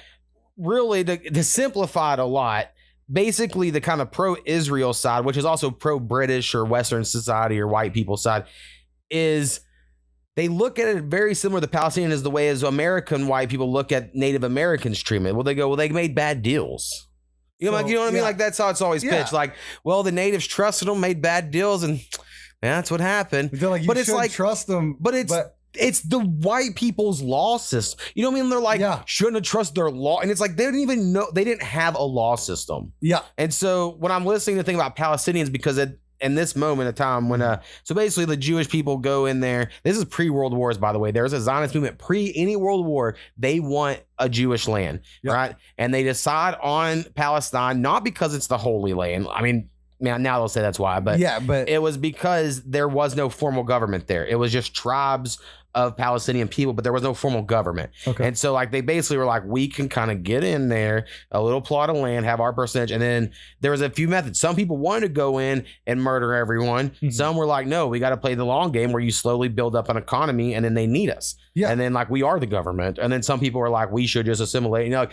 Speaker 1: really to simplify it a lot. Basically, the kind of pro-Israel side, which is also pro-British or Western society or white people side, is they look at it very similar to Palestinian as the way as American white people look at Native Americans' treatment. Well, they go, well, they made bad deals. You know what I mean? Like, that's how it's always pitched. Like, well, the natives trusted them, made bad deals, and that's what happened.
Speaker 2: Like, but it's like trust them,
Speaker 1: but it's the white people's law system. You know what I mean? They're like, shouldn't have trusted their law. And it's like, they didn't even know, they didn't have a law system. And so when I'm listening to think about Palestinians, because in this moment of time when, so basically the Jewish people go in there, this is pre-World Wars, by the way, there's a Zionist movement pre any World War. They want a Jewish land, right? And they decide on Palestine, not because it's the Holy Land. I mean, now they'll say that's why, but it was because there was no formal government there. It was just tribes of Palestinian people, but there was no formal government. And so like they basically were like, we can kind of get in there, a little plot of land, have our percentage. And then there was a few methods. Some people wanted to go in and murder everyone. Some were like, no, we got to play the long game where you slowly build up an economy and then they need us. And then like we are the government. And then some people were like, we should just assimilate. You know, like,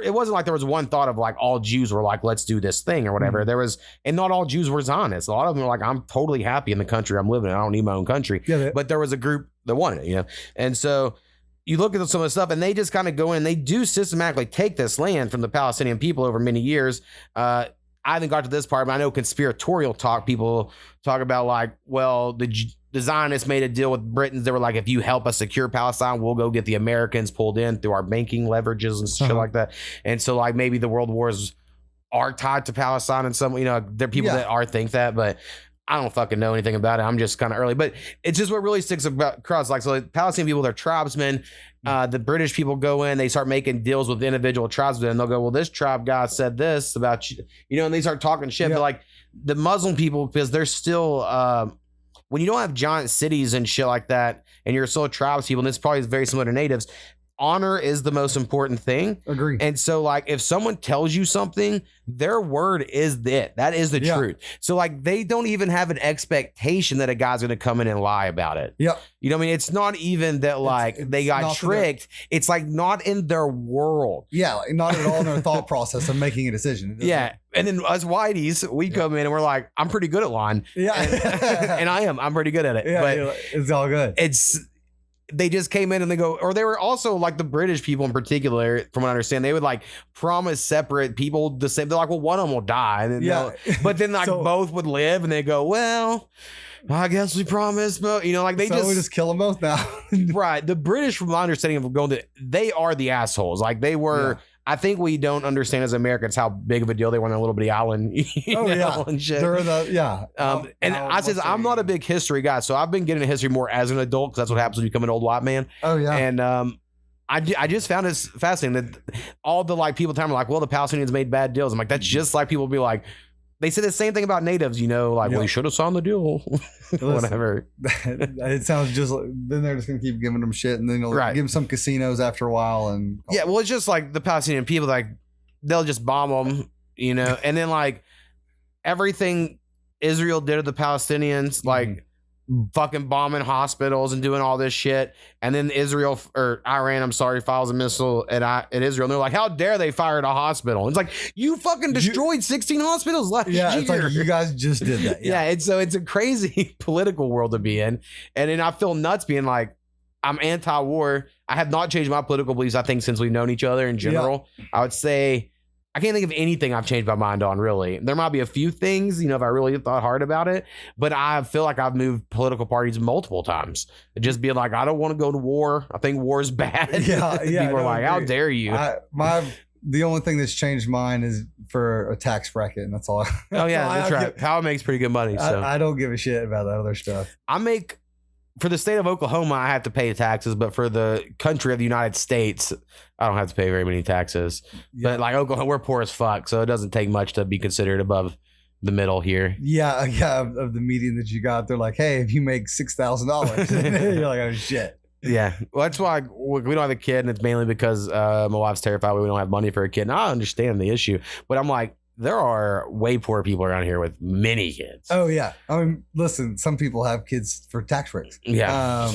Speaker 1: it wasn't like there was one thought of like all Jews were like, let's do this thing or whatever. There was, and not all Jews were Zionists. A lot of them were like, I'm totally happy in the country I'm living in. I don't need my own country. But there was a group that wanted it, you know? And so you look at some of the stuff and they just kind of go in and they do systematically take this land from the Palestinian people over many years. I haven't got to this part, but I know conspiratorial talk, people talk about like, well, the Zionists made a deal with Britons. They were like, if you help us secure Palestine, we'll go get the Americans pulled in through our banking leverages and shit like that. And so like maybe the world wars are tied to Palestine and some, you know, there are people that think that, but I don't fucking know anything about it. I'm just kind of early, but it's just what really sticks across. Like, so like Palestinian people, they're tribesmen. The British people go in, they start making deals with individual tribesmen, and they'll go, well, this tribe guy said this about you, you know, and they start talking shit. But like the Muslim people, because they're still, when you don't have giant cities and shit like that, and you're still tribes people, and this probably is very similar to natives, honor is the most important thing.
Speaker 2: Agree.
Speaker 1: And so like if someone tells you something, their word is it. That is the truth. So like they don't even have an expectation that a guy's going to come in and lie about it.
Speaker 2: Yep.
Speaker 1: You know what I mean? It's not even that like they got tricked. It's like not in their world.
Speaker 2: Yeah, like not at all in their thought process of making a decision.
Speaker 1: Yeah. And then us whiteys, we come in and we're like, I'm pretty good at lying.
Speaker 2: Yeah.
Speaker 1: And I'm pretty good at it.
Speaker 2: Yeah,
Speaker 1: but
Speaker 2: it's all good.
Speaker 1: They just came in and they go, or they were also like the British people in particular, from what I understand, they would like promise separate people the same. They're like, well, one of them will die. And then but then like both would live and they go, well, I guess we promised, but you know, like we
Speaker 2: just kill them both now.
Speaker 1: Right. The British, from my understanding of going to, they are the assholes. Like they were, I think we don't understand as Americans how big of a deal they were on a little bitty island. And shit.
Speaker 2: They're
Speaker 1: and I says I'm not a big history guy, so I've been getting into history more as an adult because that's what happens when you become an old white man.
Speaker 2: Oh yeah.
Speaker 1: And I just found this fascinating that all the like people time are like, well, the Palestinians made bad deals. I'm like, that's just like people be like, they say the same thing about natives, you know, like, well, you should have signed the deal. Whatever.
Speaker 2: It sounds just like, then they're just going to keep giving them shit and then they'll give them some casinos after a while. And
Speaker 1: yeah, well, it's just like the Palestinian people, like, they'll just bomb them, you know, and then like everything Israel did to the Palestinians, like fucking bombing hospitals and doing all this shit. And then Israel or Iran, I'm sorry, fires a missile at Israel. And they're like, how dare they fire at a hospital? It's like, you fucking destroyed 16 hospitals last year.
Speaker 2: It's like you guys just did that.
Speaker 1: Yeah. And so it's a crazy political world to be in. And then I feel nuts being like, I'm anti-war. I have not changed my political beliefs, I think, since we've known each other in general. I would say I can't think of anything I've changed my mind on, really. There might be a few things, you know, if I really thought hard about it, but I feel like I've moved political parties multiple times. Just being like, I don't want to go to war. I think war is bad. People are like, how dare you?
Speaker 2: The only thing that's changed mine is for a tax bracket, and that's all.
Speaker 1: Oh, yeah, that's right. Power makes pretty good money. So
Speaker 2: I don't give a shit about that other stuff.
Speaker 1: I make... For the state of Oklahoma, I have to pay taxes, but for the country of the United States, I don't have to pay very many taxes. Yeah. But like Oklahoma, we're poor as fuck, so it doesn't take much to be considered above the middle here.
Speaker 2: Yeah, of the median that you got, they're like, hey, if you make $6,000, you're like, oh shit.
Speaker 1: Yeah, well, that's why we don't have a kid, and it's mainly because my wife's terrified we don't have money for a kid. And I understand the issue, but I'm like, there are way poor people around here with many kids.
Speaker 2: Oh yeah, I mean, listen, some people have kids for tax breaks.
Speaker 1: Yeah,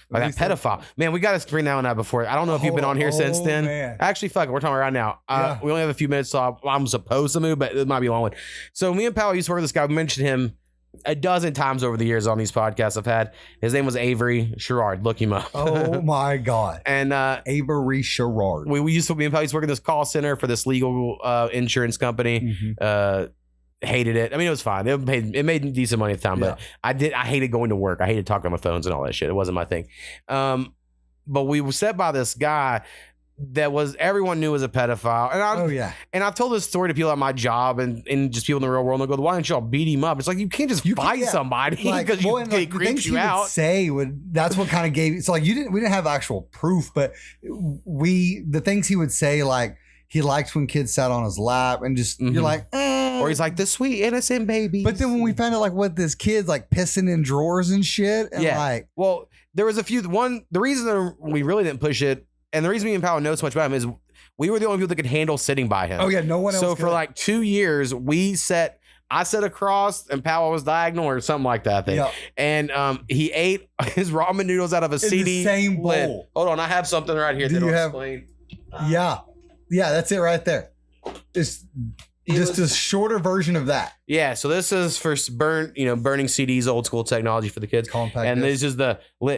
Speaker 1: like that pedophile. Man, we got to screen that one out before. I don't know if you've been on here since then. Man. Actually, fuck it, we're talking right now. We only have a few minutes, so I'm supposed to move, but it might be a long one. So me and Powell used to work with this guy. We mentioned him a dozen times over the years on these podcasts I've had. His name was Avery Sherrard. Look him up.
Speaker 2: Oh my God.
Speaker 1: And
Speaker 2: Avery Sherrard.
Speaker 1: We used to be in Powell used to work in this call center for this legal insurance company. Hated it. I mean, it was fine. It made decent money at the time, but I hated going to work. I hated talking on the phones and all that shit. It wasn't my thing. But we were set by this guy that was everyone knew was a pedophile. And and I've told this story to people at my job and just people in the real world, and they go, why don't y'all beat him up? It's like, you can't just fight somebody because he creeps you out.
Speaker 2: That's what kind of gave so like we didn't have actual proof, but the things he would say, like he liked when kids sat on his lap and just you're like,
Speaker 1: or he's like the sweet innocent baby.
Speaker 2: But then when we found out like what this kid's like pissing in drawers and shit, and like,
Speaker 1: well, there was a few. The reason we really didn't push it, and the reason me and Powell know so much about him, is we were the only people that could handle sitting by him.
Speaker 2: Oh yeah, no one else.
Speaker 1: So for like 2 years, I sat across and Powell was diagonal or something like that. And he ate his ramen noodles out of a CD.
Speaker 2: The same bowl.
Speaker 1: Lid. Hold on, I have something right here. Explain.
Speaker 2: Yeah, that's it right there. It's just a shorter version of that.
Speaker 1: Yeah, so this is for burning CDs, old school technology for the kids.
Speaker 2: Compact
Speaker 1: and this is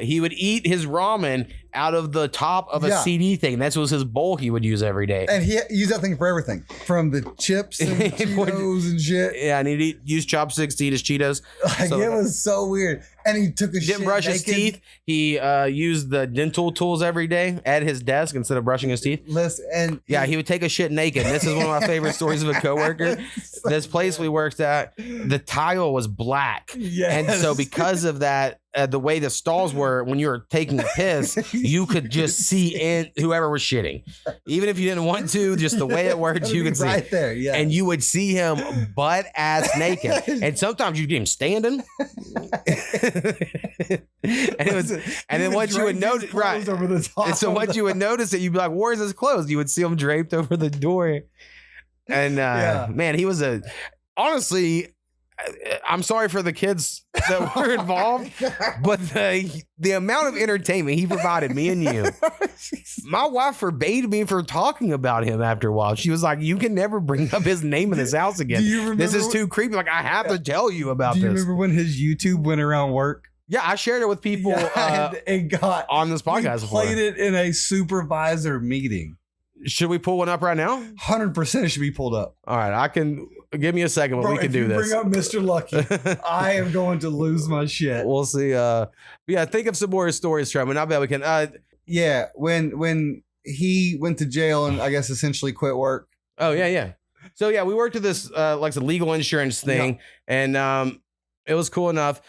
Speaker 1: he would eat his ramen out of the top of a CD thing. That was his bowl he would use every day.
Speaker 2: And he used that thing for everything, from the chips and Cheetos and shit.
Speaker 1: Yeah, and he'd use chopsticks to eat his Cheetos.
Speaker 2: Like, it was so weird. And he took his shit.
Speaker 1: Didn't brush his teeth. He used the dental tools every day at his desk instead of brushing his teeth. He would take a shit naked. This is one of my favorite stories of a coworker. This place we worked at, the tile was black.
Speaker 2: Yes.
Speaker 1: And so because of that, the way the stalls were when you were taking a piss, you could just see in whoever was shitting, even if you didn't want to. Just the way it worked, you could see
Speaker 2: right there, yeah.
Speaker 1: and you would see him butt ass naked, and sometimes you'd get him standing. And it was, and then once you would notice, right? Over the top and so once you would notice it, you'd be like, "Where's his clothes?" You would see him draped over the door, and man, he was honestly. I'm sorry for the kids that were involved, but the amount of entertainment he provided me and you, my wife forbade me from talking about him after a while. She was like, "You can never bring up his name in this house again. This is too creepy. Like, I have to tell you about this."
Speaker 2: Do you remember when his YouTube went around work?
Speaker 1: Yeah, I shared it with people
Speaker 2: and got
Speaker 1: on this podcast.
Speaker 2: We played it in a supervisor meeting.
Speaker 1: Should we pull one up right now?
Speaker 2: 100% it should be pulled up.
Speaker 1: All right, I can. Give me a second, but
Speaker 2: Bro,
Speaker 1: we can do this.
Speaker 2: Bring up Mr. Lucky. I am going to lose my shit.
Speaker 1: We'll see. Yeah, think of some more stories, Trevor, and I bet we can.
Speaker 2: Yeah, when he went to jail and I guess essentially quit work.
Speaker 1: Oh yeah. So yeah, we worked at this like the legal insurance thing, and it was cool enough.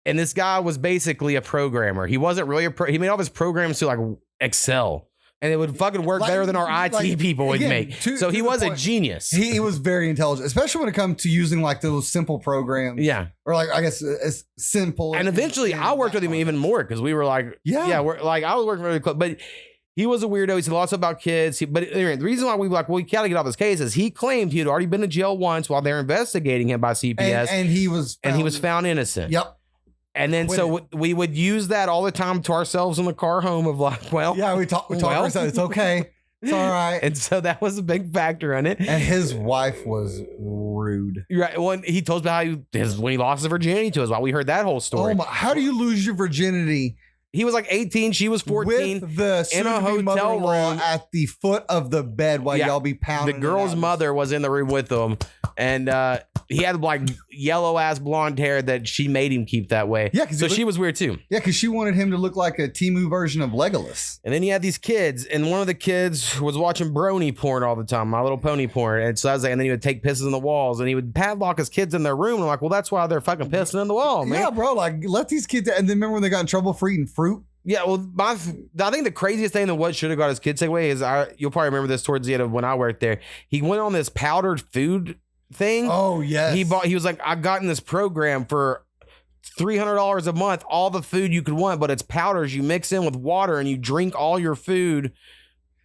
Speaker 1: And this guy was basically a programmer. He wasn't really he made all his programs to like Excel. And it would fucking work better than our IT people would make. So he was a genius.
Speaker 2: He was very intelligent, especially when it comes to using like those simple programs.
Speaker 1: Yeah.
Speaker 2: Or like, I guess it's simple.
Speaker 1: And eventually I worked with him even more because we were like, we're like, I was working really close. But he was a weirdo. He said lots about kids. But anyway, the reason why we were like, well, we gotta get off his case is he claimed he had already been to jail once while they're investigating him by CPS.
Speaker 2: And he was
Speaker 1: found innocent.
Speaker 2: Yep.
Speaker 1: And then we would use that all the time to ourselves in the car home of like, well,
Speaker 2: yeah, we talk ourselves. It's okay. It's all right.
Speaker 1: And so that was a big factor on it.
Speaker 2: And his wife was rude.
Speaker 1: Right. When he told us how when he lost his virginity to us, while we heard that whole story.
Speaker 2: Oh my, how do you lose your virginity?
Speaker 1: He was like 18, she was 14.
Speaker 2: With the
Speaker 1: in a hotel room
Speaker 2: at the foot of the bed while y'all be pounding.
Speaker 1: The girl's mother was in the room with them. And he had like yellow ass blonde hair that she made him keep that way. Yeah, so she was weird too.
Speaker 2: Yeah, because she wanted him to look like a Temu version of Legolas.
Speaker 1: And then he had these kids, and one of the kids was watching brony porn all the time, My Little Pony porn. And so I was like, and then he would take pisses in the walls, and he would padlock his kids in their room. And I'm like, well, that's why they're fucking pissing in the wall, man.
Speaker 2: Yeah, bro, like let these kids. And then remember when they got in trouble for eating fruit?
Speaker 1: Yeah, well, I think the craziest thing that what should have got his kids away is you'll probably remember this towards the end of when I worked there. He went on this powdered food thing.
Speaker 2: Oh yes.
Speaker 1: He was like, I got in this program for $300 a month, all the food you could want, but it's powders you mix in with water and you drink all your food.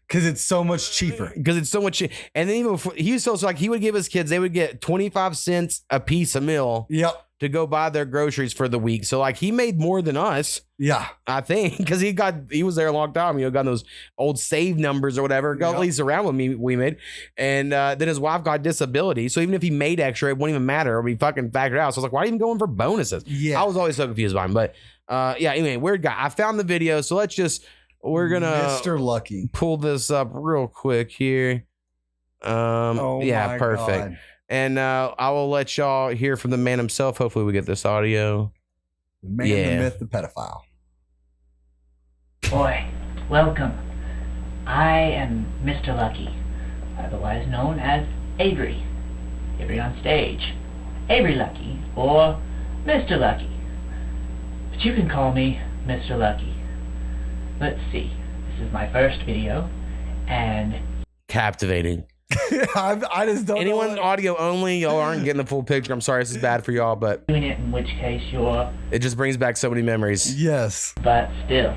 Speaker 2: Because it's so much cheaper.
Speaker 1: Because it's so much. And then even before, he was so like he would give his kids, they would get 25 cents a piece a meal.
Speaker 2: Yep.
Speaker 1: To go buy their groceries for the week. So like he made more than us.
Speaker 2: Yeah.
Speaker 1: I think because he was there a long time. Got those old save numbers or whatever. Got at least around with me we made. And then his wife got disability. So even if he made extra, it wouldn't even matter. Or we fucking factored out. So I was like, why are you even going for bonuses? Yeah. I was always so confused by him. But anyway, weird guy. I found the video. So we're gonna
Speaker 2: Mr. Lucky
Speaker 1: pull this up real quick here. Yeah, perfect. God. And I will let y'all hear from the man himself. Hopefully we get this audio.
Speaker 2: The man, the myth, the pedophile.
Speaker 4: Boy, welcome. I am Mr. Lucky, otherwise known as Avery. Avery on stage. Avery Lucky, or Mr. Lucky. But you can call me Mr. Lucky. Let's see. This is my first video, and...
Speaker 1: Captivating.
Speaker 2: I just don't
Speaker 1: Anyone know audio only, y'all aren't getting the full picture. I'm sorry, this is bad for y'all, but
Speaker 4: doing it, in which case you're...
Speaker 1: It just brings back so many memories.
Speaker 2: Yes.
Speaker 4: But still,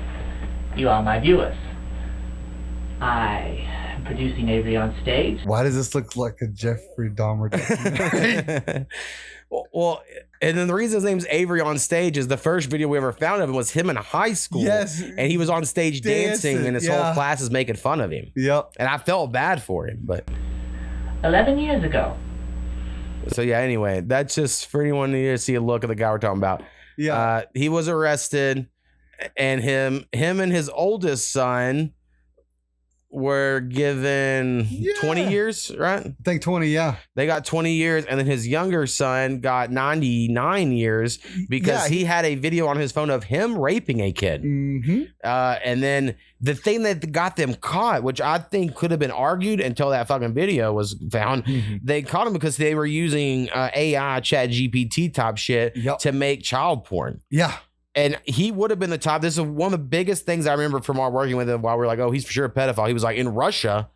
Speaker 4: you are my viewers. I am producing Avery on stage.
Speaker 2: Why does this look like a Jeffrey Dahmer documentary?
Speaker 1: Well, and then the reason his name's Avery on stage is the first video we ever found of him was him in high school.
Speaker 2: Yes.
Speaker 1: And he was on stage dancing and his whole class is making fun of him.
Speaker 2: Yep.
Speaker 1: And I felt bad for him, but
Speaker 4: 11 years ago.
Speaker 1: So yeah, anyway, that's just for anyone to see a look at the guy we're talking about.
Speaker 2: Yeah.
Speaker 1: He was arrested and him and his oldest son were given 20 years, right?
Speaker 2: I think 20, yeah.
Speaker 1: They got 20 years, and then his younger son got 99 years because he had a video on his phone of him raping a kid.
Speaker 2: Mm-hmm.
Speaker 1: And then the thing that got them caught, which I think could have been argued until that fucking video was found, they caught him because they were using AI, chat GPT type shit to make child porn.
Speaker 2: Yeah.
Speaker 1: And he would have been the top. This is one of the biggest things I remember from our working with him while we were like, oh, he's for sure a pedophile. He was like, in Russia,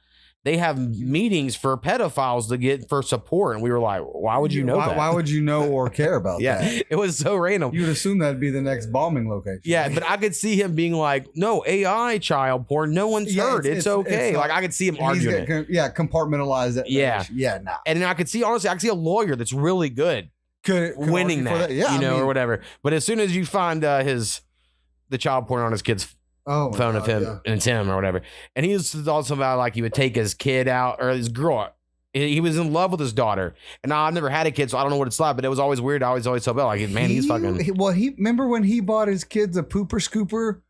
Speaker 1: they have meetings for pedophiles to get for support. And we were like, why would you know that?
Speaker 2: Why would you know or care about that?
Speaker 1: It was so random.
Speaker 2: You would assume that'd be the next bombing location.
Speaker 1: Yeah, but I could see him being like, no, AI child porn, no one's heard. It's okay. Like, I could see him arguing it.
Speaker 2: Compartmentalize it.
Speaker 1: Yeah.
Speaker 2: Yeah, nah.
Speaker 1: And then I could see, honestly, I could see a lawyer that's really good
Speaker 2: Could
Speaker 1: winning that,
Speaker 2: Yeah,
Speaker 1: or whatever. But as soon as you find the child porn on his kid's phone of him, and it's him or whatever. And he was also about like he would take his kid out or his girl. He was in love with his daughter. And now I've never had a kid, so I don't know what it's like, but it was always weird. I always felt like, man, he's fucking.
Speaker 2: Well, remember when he bought his kids a pooper scooper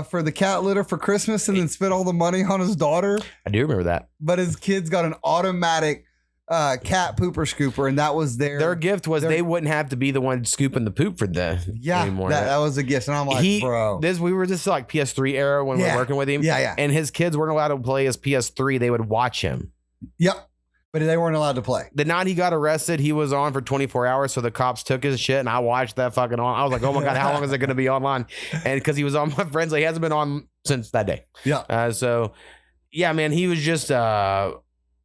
Speaker 2: for the cat litter for Christmas and then spent all the money on his daughter?
Speaker 1: I do remember that.
Speaker 2: But his kids got an automatic cat pooper scooper, and that was
Speaker 1: their gift was they wouldn't have to be the one scooping the poop for the anymore.
Speaker 2: That was a gift, and I'm like, bro,
Speaker 1: we were just like PS3 era when we were working with him.
Speaker 2: Yeah.
Speaker 1: And his kids weren't allowed to play his PS3; they would watch him.
Speaker 2: Yep, but they weren't allowed to play.
Speaker 1: The night he got arrested, he was on for 24 hours, so the cops took his shit, and I watched that fucking on. I was like, oh my god, how long is it going to be online? And because he was on my friends, he hasn't been on since that day.
Speaker 2: Yeah.
Speaker 1: So, yeah, man, he was just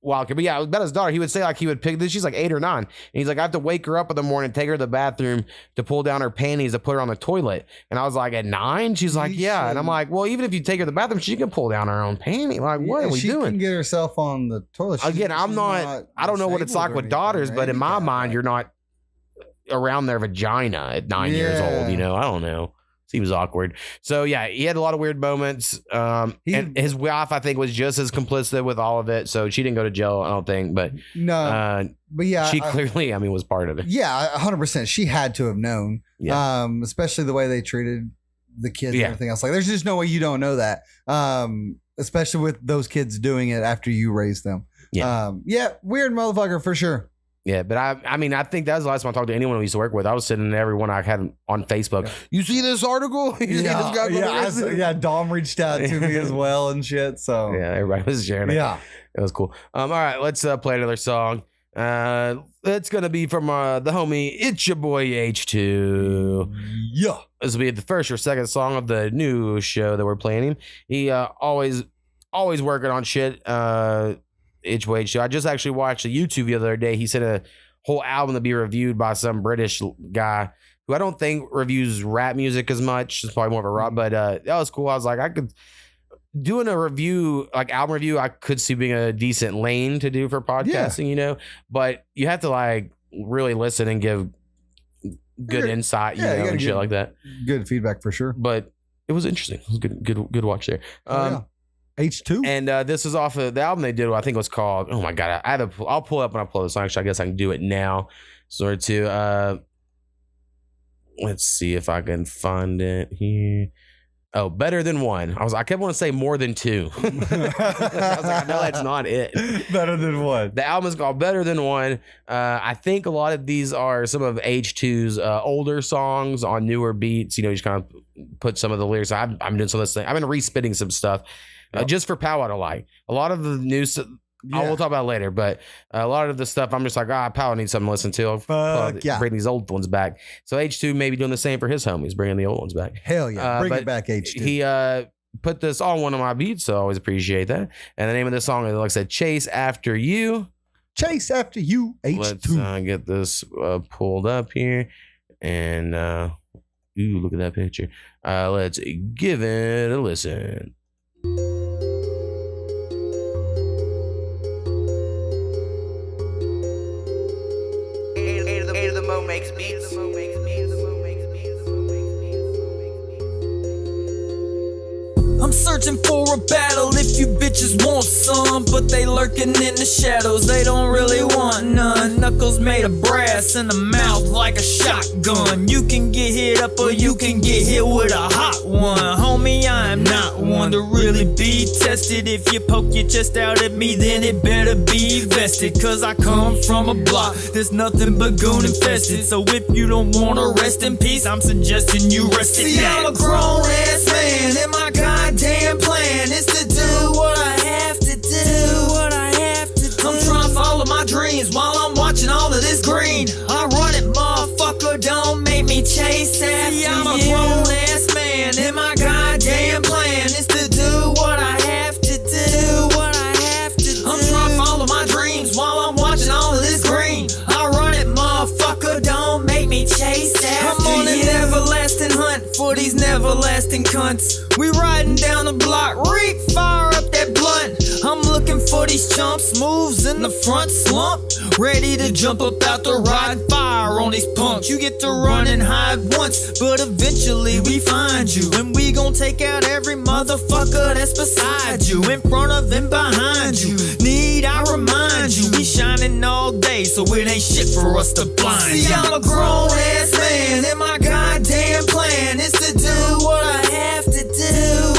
Speaker 1: wild kid. But yeah, about his daughter, he would say like he would pick this. She's like 8 or 9, and he's like, I have to wake her up in the morning, take her to the bathroom to pull down her panties to put her on the toilet. And I was like, at 9? She's like, yeah. And I'm like, well, even if you take her to the bathroom, she can pull down her own panty. Like, what are we doing?
Speaker 2: She can get herself on the toilet.
Speaker 1: Again, I don't know what it's like with daughters, but in my mind, you're not around their vagina at 9 years old. You know, I don't know. Seems awkward. So yeah, he had a lot of weird moments. And his wife, I think, was just as complicit with all of it. So she didn't go to jail, I don't think. But
Speaker 2: no, but yeah,
Speaker 1: she clearly, was part of it.
Speaker 2: Yeah, 100%. She had to have known. Yeah. Especially the way they treated the kids and everything else. Like, there's just no way you don't know that. Especially with those kids doing it after you raised them. Yeah. Weird motherfucker for sure.
Speaker 1: Yeah, but I think that was the last time I talked to anyone we used to work with. I was sitting in everyone I had on Facebook. Yeah. You see this article?
Speaker 2: Dom reached out to me as well and shit. So
Speaker 1: yeah, everybody was sharing it. Yeah, it was cool. All right, let's play another song. It's gonna be from the homie. It's your boy H2.
Speaker 2: Yeah,
Speaker 1: this will be the first or second song of the new show that we're playing him. He always working on shit. H2. I just actually watched a YouTube the other day. He sent a whole album to be reviewed by some British guy who I don't think reviews rap music as much. It's probably more of a rock, but that was cool. I was like, I could doing a review, like album review, I could see being a decent lane to do for podcasting, but you have to like really listen and give good insight, and shit like that.
Speaker 2: Good feedback for sure.
Speaker 1: But it was interesting. It was good watch there.
Speaker 2: H2,
Speaker 1: and this is off of the album they did. I think it was called. Oh my god! I'll pull up when I pull the song. Actually, I guess I can do it now. Let's see if I can find it here. Oh, Better Than One. I kept wanting to say More Than Two. I was like, I know that's not it.
Speaker 2: Better Than One.
Speaker 1: The album is called Better Than One. I think a lot of these are some of H2's older songs on newer beats. You just kind of put some of the lyrics. I'm doing some of this thing. I've been respitting some stuff. Just for PowWow to like. A lot of the news, we'll talk about it later, but a lot of the stuff, I'm just like, PowWow needs something to listen to. Bring these old ones back. So H2 may be doing the same for his homies, bringing the old ones back.
Speaker 2: Hell yeah. Bring it back, H2.
Speaker 1: He put this on one of my beats, so I always appreciate that. And the name of this song is, like I said, Chase After You.
Speaker 2: Chase After You, H2.
Speaker 1: Let's get this pulled up here. And, look at that picture. Let's give it a listen.
Speaker 5: Makes beats. I'm searching for a battle if you bitches want some, but they lurking in the shadows, they don't really want none. Knuckles made of brass and a mouth like a shotgun. You can get hit up or you can get hit with a hot one. Homie, I am not one to really be tested. If you poke your chest out at me, then it better be vested, cause I come from a block that's nothing but goon infested. So if you don't wanna rest in peace, I'm suggesting you rest in peace. I'm a grown ass man and my goddamn plan is to do what I have to do. I'm trying to follow my dreams while I'm watching all of this green. I run it, motherfucker, don't make me chase after you. I'm a grown these never lasting cunts. We riding down the block, reek, fire up that blunt. I'm looking for these chumps, moves in the front slump, ready to jump up out the ride, fire on these punks. You get to run and hide once, but eventually we find you, and we gon' take out every motherfucker that's beside you, in front of and behind you. Need I remind you, we shining all day, so it ain't shit for us to blind you. See, I'm a grown ass man, and my goddamn plan is to do what I have to do.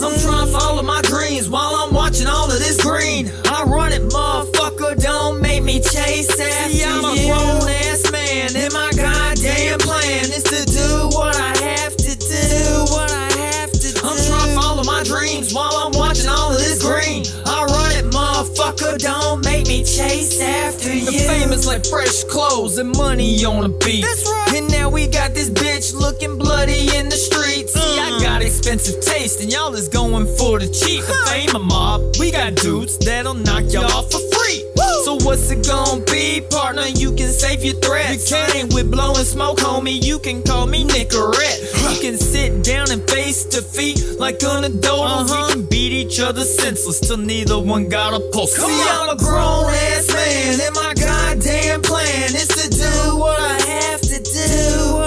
Speaker 5: I'm trying to follow my dreams while I'm watching all of this green. I run it, motherfucker, don't make me chase after you. I'm a grown ass man, and my goddamn plan is to do what I have to do. I'm trying to follow my dreams while I'm watching all of this green. I run it, motherfucker, don't make me chase after you. The fame is like fresh clothes and money on the beat. That's right. And now we got this bitch looking bloody in the streets. See, I got expensive taste and y'all is going for the cheap. The fame a mob, we got dudes that'll knock y'all off for free. So what's it gonna be, partner? You can save your threats. You came with blowing smoke, homie. You can call me Nicorette. We can sit down and face defeat like an adult. We can beat each other senseless till neither one got a pulse. See, I'm a grown ass man, and my goddamn plan is to do what I have to do.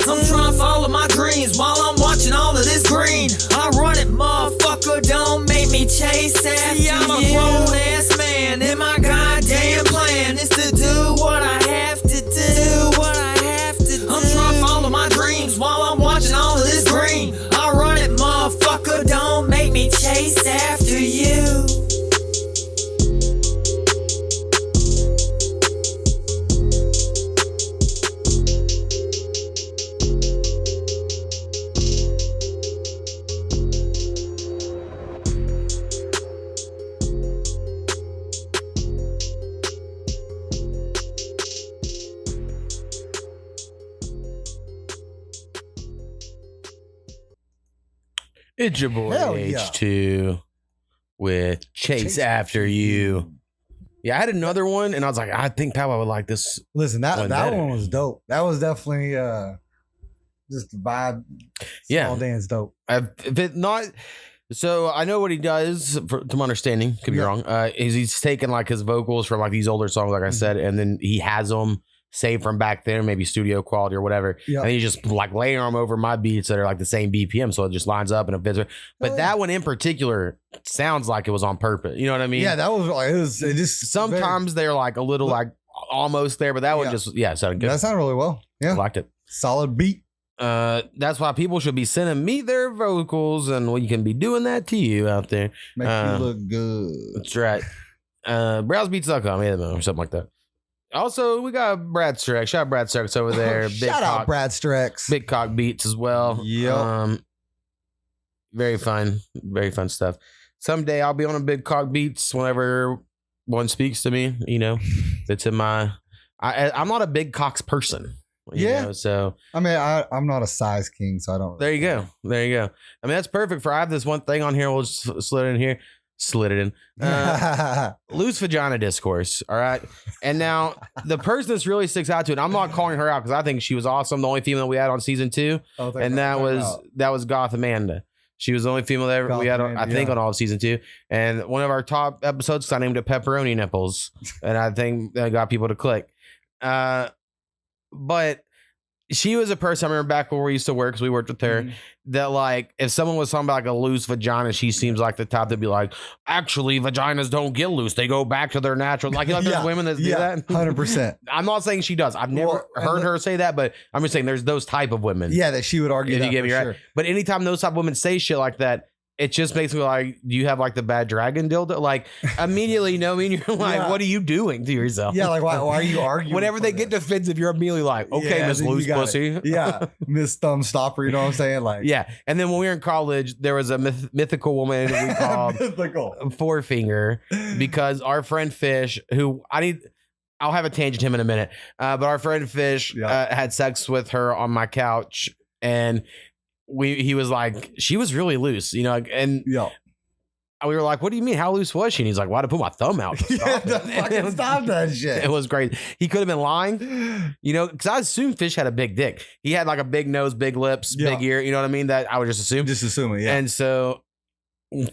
Speaker 5: I'm trying to follow my dreams while I'm watching all of this green. I run it, motherfucker, don't make me chase after you. See, I'm a grown ass man, and my goddamn plan is to do what I have to do. I'm trying to follow my dreams while I'm watching all of this green. I run it, motherfucker, don't make me chase after you.
Speaker 1: It's your boy
Speaker 2: Hell yeah.
Speaker 1: H2 with Chase After You. Yeah, I had another one, and I was like, I think PowWow would like this.
Speaker 2: Listen, that
Speaker 1: better.
Speaker 2: one was dope. That was definitely just the vibe.
Speaker 1: Yeah.
Speaker 2: All dance dope.
Speaker 1: If it not, so I know what he does. To my understanding, could be wrong. Is he's taking like his vocals from like these older songs, like I said, and then he has them saved from back there, maybe studio quality or whatever.
Speaker 2: Yep.
Speaker 1: And he just like layer them over my beats that are like the same BPM, so it just lines up and it fits. But that one in particular sounds like it was on purpose. You know what I mean?
Speaker 2: Yeah, that was like it just
Speaker 1: sometimes they're like a little like almost there, but that one just sounded good.
Speaker 2: That sounded really well. Yeah,
Speaker 1: I liked it.
Speaker 2: Solid beat.
Speaker 1: That's wwhy people should be sending me their vocals, and we can be doing that to you out there.
Speaker 2: Make you look good.
Speaker 1: That's right. Browsebeats.com, or something like that. Also, we got Brad Strex. Shout out Brad Strex over there.
Speaker 2: Shout out Brad Strex.
Speaker 1: Big Cock Beats as well.
Speaker 2: Yep.
Speaker 1: Very fun stuff. Someday I'll be on a Big Cock Beats whenever one speaks to me. You know, that's in my. I'm not a big cocks person. You know, so
Speaker 2: I mean, I'm not a size king, so I don't.
Speaker 1: There you go. I mean, that's perfect for. I have this one thing on here. We'll just slid it in. Loose vagina discourse. All right. And now the person this really sticks out to it, I'm not calling her out because I think she was awesome. The only female we had on season 2. And that was Goth Amanda. She was the only female that we had on, I think, on all of season 2. And one of our top episodes, I named it Pepperoni Nipples. And I think that got people to click. But she was a person, I remember back where we used to work, because we worked with her, that like, if someone was talking about like a loose vagina, she seems like the type to be like, actually, vaginas don't get loose. They go back to their natural. Like, you know, there's women that do that.
Speaker 2: 100%.
Speaker 1: I'm not saying she does. I've never heard her say that, but I'm just saying there's those type of women.
Speaker 2: Yeah, that she would argue
Speaker 1: if
Speaker 2: that
Speaker 1: you get me right.
Speaker 2: Sure.
Speaker 1: But anytime those type of women say shit like that, it just makes me like, do you have like the bad dragon dildo? Like immediately, you know what I mean? You're like, what are you doing to yourself?
Speaker 2: Yeah, like why are you arguing?
Speaker 1: Whenever they get defensive, you're immediately like, okay, Miss Loose Pussy.
Speaker 2: Yeah, Miss Thumb Stopper, you know what I'm saying? Like,
Speaker 1: yeah. And then when we were in college, there was a mythical woman we called Four Finger, because our friend Fish, who I'll have a tangent him in a minute, but our friend Fish had sex with her on my couch, and he was like, she was really loose, you know, and we were like, what do you mean? How loose was she? And he's like, why'd I put my thumb out? To stop it?
Speaker 2: Stop that shit.
Speaker 1: It was great. He could have been lying, you know, because I assumed Fish had a big dick. He had like a big nose, big lips, big ear. You know what I mean? That I would just assume.
Speaker 2: Just assuming, yeah.
Speaker 1: And so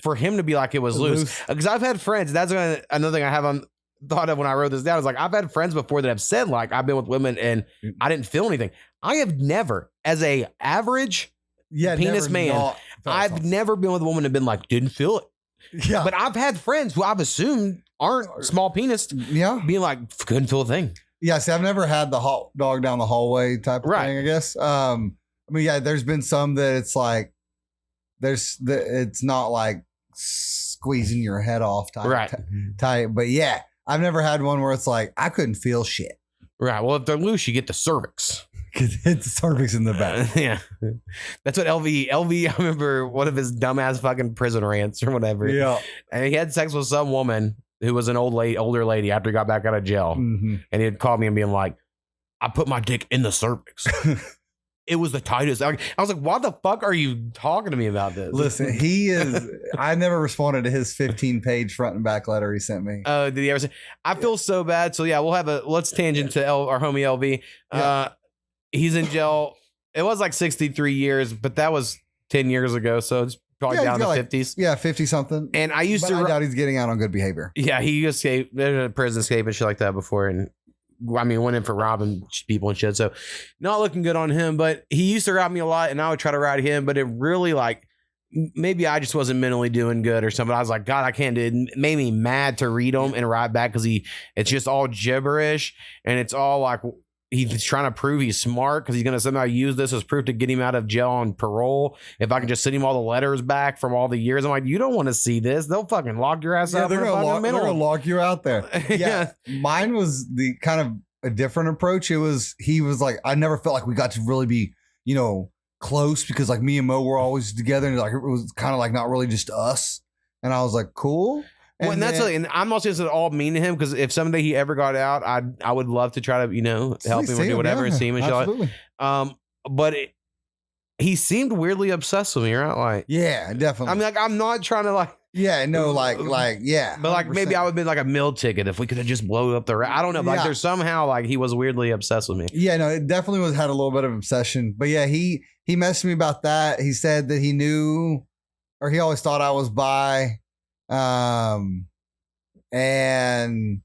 Speaker 1: for him to be like it was loose, because I've had friends. That's another thing I have on thought of when I wrote this down. Is like I've had friends before that have said like I've been with women and I didn't feel anything. I have never, as a average penis man, I've never been with a woman and been like didn't feel it.
Speaker 2: Yeah,
Speaker 1: but I've had friends who I've assumed aren't small penis, being like couldn't feel a thing.
Speaker 2: Yeah, see, I've never had the hot dog down the hallway type of thing. I guess. I mean, yeah, there's been some that it's like it's not like squeezing your head off type, but yeah, I've never had one where it's like I couldn't feel shit.
Speaker 1: Right. Well, if they're loose, you get the cervix.
Speaker 2: Because it's the cervix in the back.
Speaker 1: Yeah. That's what LV, I remember one of his dumbass fucking prison rants or whatever.
Speaker 2: Yeah.
Speaker 1: And he had sex with some woman who was an older lady after he got back out of jail. Mm-hmm. And he'd call me and being like, I put my dick in the cervix. It was the tightest. I was like, why the fuck are you talking to me about this?
Speaker 2: Listen, I never responded to his 15-page front and back letter he sent me.
Speaker 1: Oh, did he ever say? I feel so bad. So yeah, let's tangent to our homie LV. Yeah. He's in jail. It was like 63 years, but that was 10 years ago. So it's probably down to 50s.
Speaker 2: Yeah, 50 something.
Speaker 1: And I
Speaker 2: doubt he's getting out on good behavior.
Speaker 1: Yeah, he escaped. There's a prison escape and shit like that before. And I mean, went in for robbing people and shit. So not looking good on him, but he used to rob me a lot and I would try to ride him. But it really maybe I just wasn't mentally doing good or something. I was like, God, I can't do it. It made me mad to read him and ride back because it's just all gibberish. And it's all like, he's trying to prove he's smart because he's going to somehow use this as proof to get him out of jail on parole. If I can just send him all the letters back from all the years. I'm like, you don't want to see this. They'll fucking lock your ass up.
Speaker 2: They're going to lock you out there. Yeah. Mine was the kind of a different approach. He was like, I never felt like we got to really be, close because like me and Mo were always together and like it was kind of like not really just us. And I was like, cool.
Speaker 1: And and I'm not saying it's all mean to him because if someday he ever got out, I would love to try to help him or do whatever and see him and shit. But he seemed weirdly obsessed with me, right? Like,
Speaker 2: yeah, definitely.
Speaker 1: I mean, like I'm not trying to like.
Speaker 2: Yeah, no, yeah.
Speaker 1: But like 100%. Maybe I would have been like a meal ticket if we could have just blown up I don't know. Like there's somehow like he was weirdly obsessed with me.
Speaker 2: Yeah, no, it definitely had a little bit of obsession. But yeah, he messaged me about that. He said that he knew or he always thought I was bi. And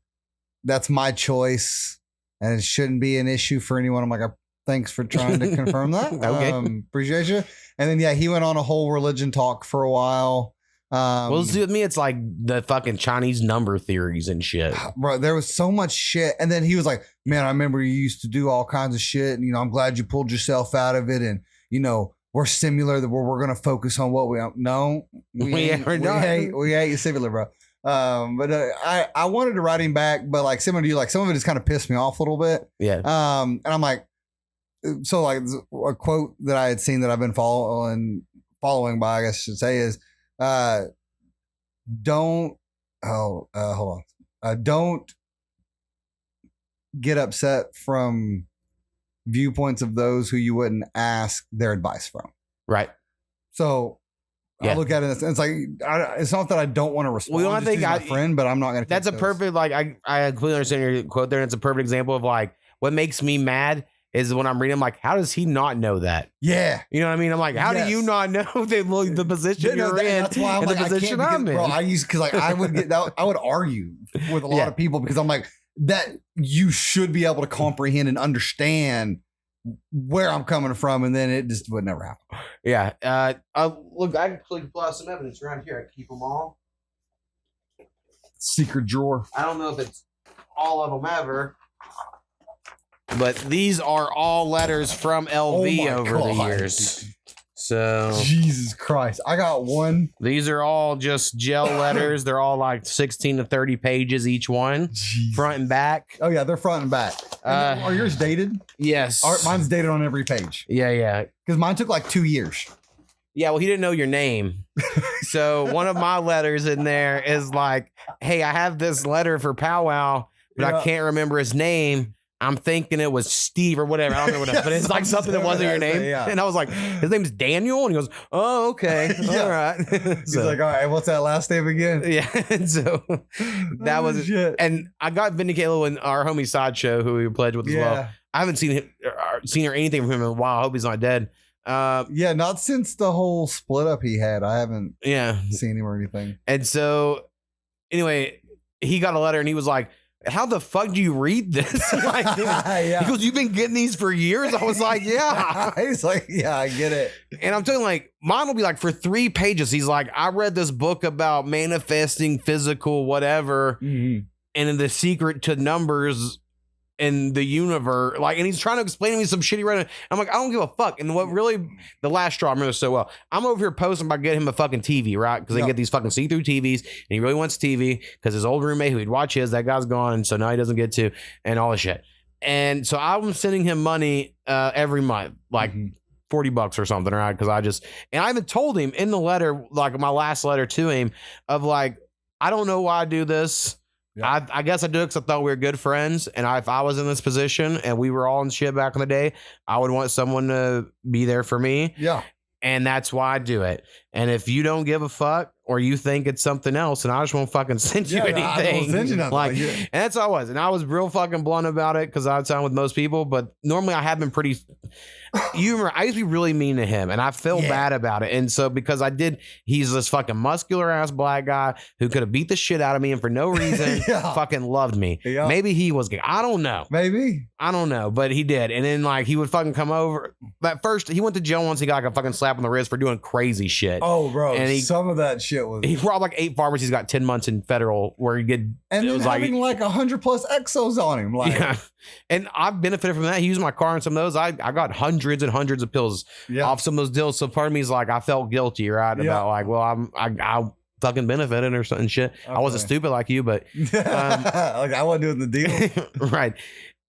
Speaker 2: that's my choice and it shouldn't be an issue for anyone. I'm like, thanks for trying to confirm that.
Speaker 1: Okay.
Speaker 2: Appreciate you. And then, yeah, he went on a whole religion talk for a while.
Speaker 1: Well, see, with me, it's like the fucking Chinese number theories and shit.
Speaker 2: Bro, there was so much shit. And then he was like, man, I remember you used to do all kinds of shit. And, I'm glad you pulled yourself out of it. And, we're similar that we're going to focus on what we no, we ain't similar, bro. But I wanted to write him back, but like similar to you, like some of it just kind of pissed me off a little bit.
Speaker 1: Yeah.
Speaker 2: And I'm like, so like a quote that I had seen that I've been following by, I guess I should say is, don't get upset from viewpoints of those who you wouldn't ask their advice from.
Speaker 1: Right.
Speaker 2: So I look at it and it's like, it's not that I don't want to respond.
Speaker 1: Well, I think
Speaker 2: my friend, but I'm not going to.
Speaker 1: That's a perfect, like, I completely understand your quote there. And it's a perfect example of like, what makes me mad is when I'm reading, I'm like, how does he not know that?
Speaker 2: Yeah.
Speaker 1: You know what I mean? I'm like, how do you not know the position you're in?
Speaker 2: That's why I'm like, the position I'm in. Bro, because like I would get that. I would argue with a lot of people because I'm like, that you should be able to comprehend and understand where I'm coming from, and then it just would never happen.
Speaker 1: Yeah. Look, I can pull out some evidence around here. I keep them all.
Speaker 2: Secret drawer.
Speaker 1: I don't know if it's all of them ever, but these are all letters from LV over the years. So
Speaker 2: Jesus Christ, I got one.
Speaker 1: These are all just gel letters. They're all like 16 to 30 pages each one, front and back.
Speaker 2: Oh yeah, they're front and back. Are yours dated?
Speaker 1: Yes.
Speaker 2: Mine's dated on every page.
Speaker 1: Yeah.
Speaker 2: Because mine took like 2 years.
Speaker 1: Yeah, well, he didn't know your name. So one of my letters in there is like, hey, I have this letter for PowWow, but I can't remember his name. I'm thinking it was Steve or whatever. I don't know what it is, but it's like something that wasn't your name.
Speaker 2: Yeah.
Speaker 1: And I was like, his name's Daniel. And he goes, oh, okay. All right.
Speaker 2: He's like, all right, what's that last name again?
Speaker 1: Yeah. And so that was
Speaker 2: shit.
Speaker 1: And I got vindicated when our homie Sideshow, who we pledged with as well. I haven't seen him, seen or anything from him in a while. I hope he's not dead.
Speaker 2: Yeah, not since the whole split up he had. I haven't seen him or anything.
Speaker 1: And so anyway, he got a letter and he was like, how the fuck do you read this? Like, he goes, you've been getting these for years? I was like, yeah.
Speaker 2: He's like, yeah, I get it.
Speaker 1: And I'm telling you, like, mine will be like for 3 pages. He's like, I read this book about manifesting physical whatever and in the secret to numbers in the universe. Like, and he's trying to explain to me some shit he read. I'm like, I don't give a fuck. And what really, the last straw, I remember so well, I'm over here posting about getting him a fucking TV, right? Because they get these fucking see-through TVs, and he really wants TV because his old roommate who he'd watch his, that guy's gone, and so now he doesn't get to, and all this shit. And so I'm sending him money every month, like $40 or something, right? Because I even told him in the letter, like my last letter to him, of like, I don't know why I do this. I guess I do it because I thought we were good friends. And if I was in this position and we were all in shit back in the day, I would want someone to be there for me.
Speaker 2: Yeah.
Speaker 1: And that's why I do it. And if you don't give a fuck or you think it's something else, and I just won't fucking send you anything.
Speaker 2: I won't send you nothing.
Speaker 1: Like, and that's all I was. And I was real fucking blunt about it because I was talking with most people. But normally I have been pretty. You remember, I used to be really mean to him, and I feel bad about it. And so because he's this fucking muscular ass black guy who could have beat the shit out of me and for no reason fucking loved me. Yeah. Maybe he was gay. I don't know.
Speaker 2: Maybe.
Speaker 1: I don't know, but he did. And then like he would fucking come over. But first he went to jail once. He got like a fucking slap on the wrist for doing crazy shit.
Speaker 2: Oh, bro. And some of that shit was.
Speaker 1: He robbed like 8 farmers. He's got 10 months in federal where he get.
Speaker 2: And then having like 100+ exos on him. Like,
Speaker 1: yeah. And I've benefited from that. He used my car and some of those. I got hundreds and hundreds of pills off some of those deals. So part of me is like, I felt guilty, right? About like, well, I fucking benefited or something shit. Okay. I wasn't stupid like you, but
Speaker 2: like I wasn't doing the deal.
Speaker 1: Right.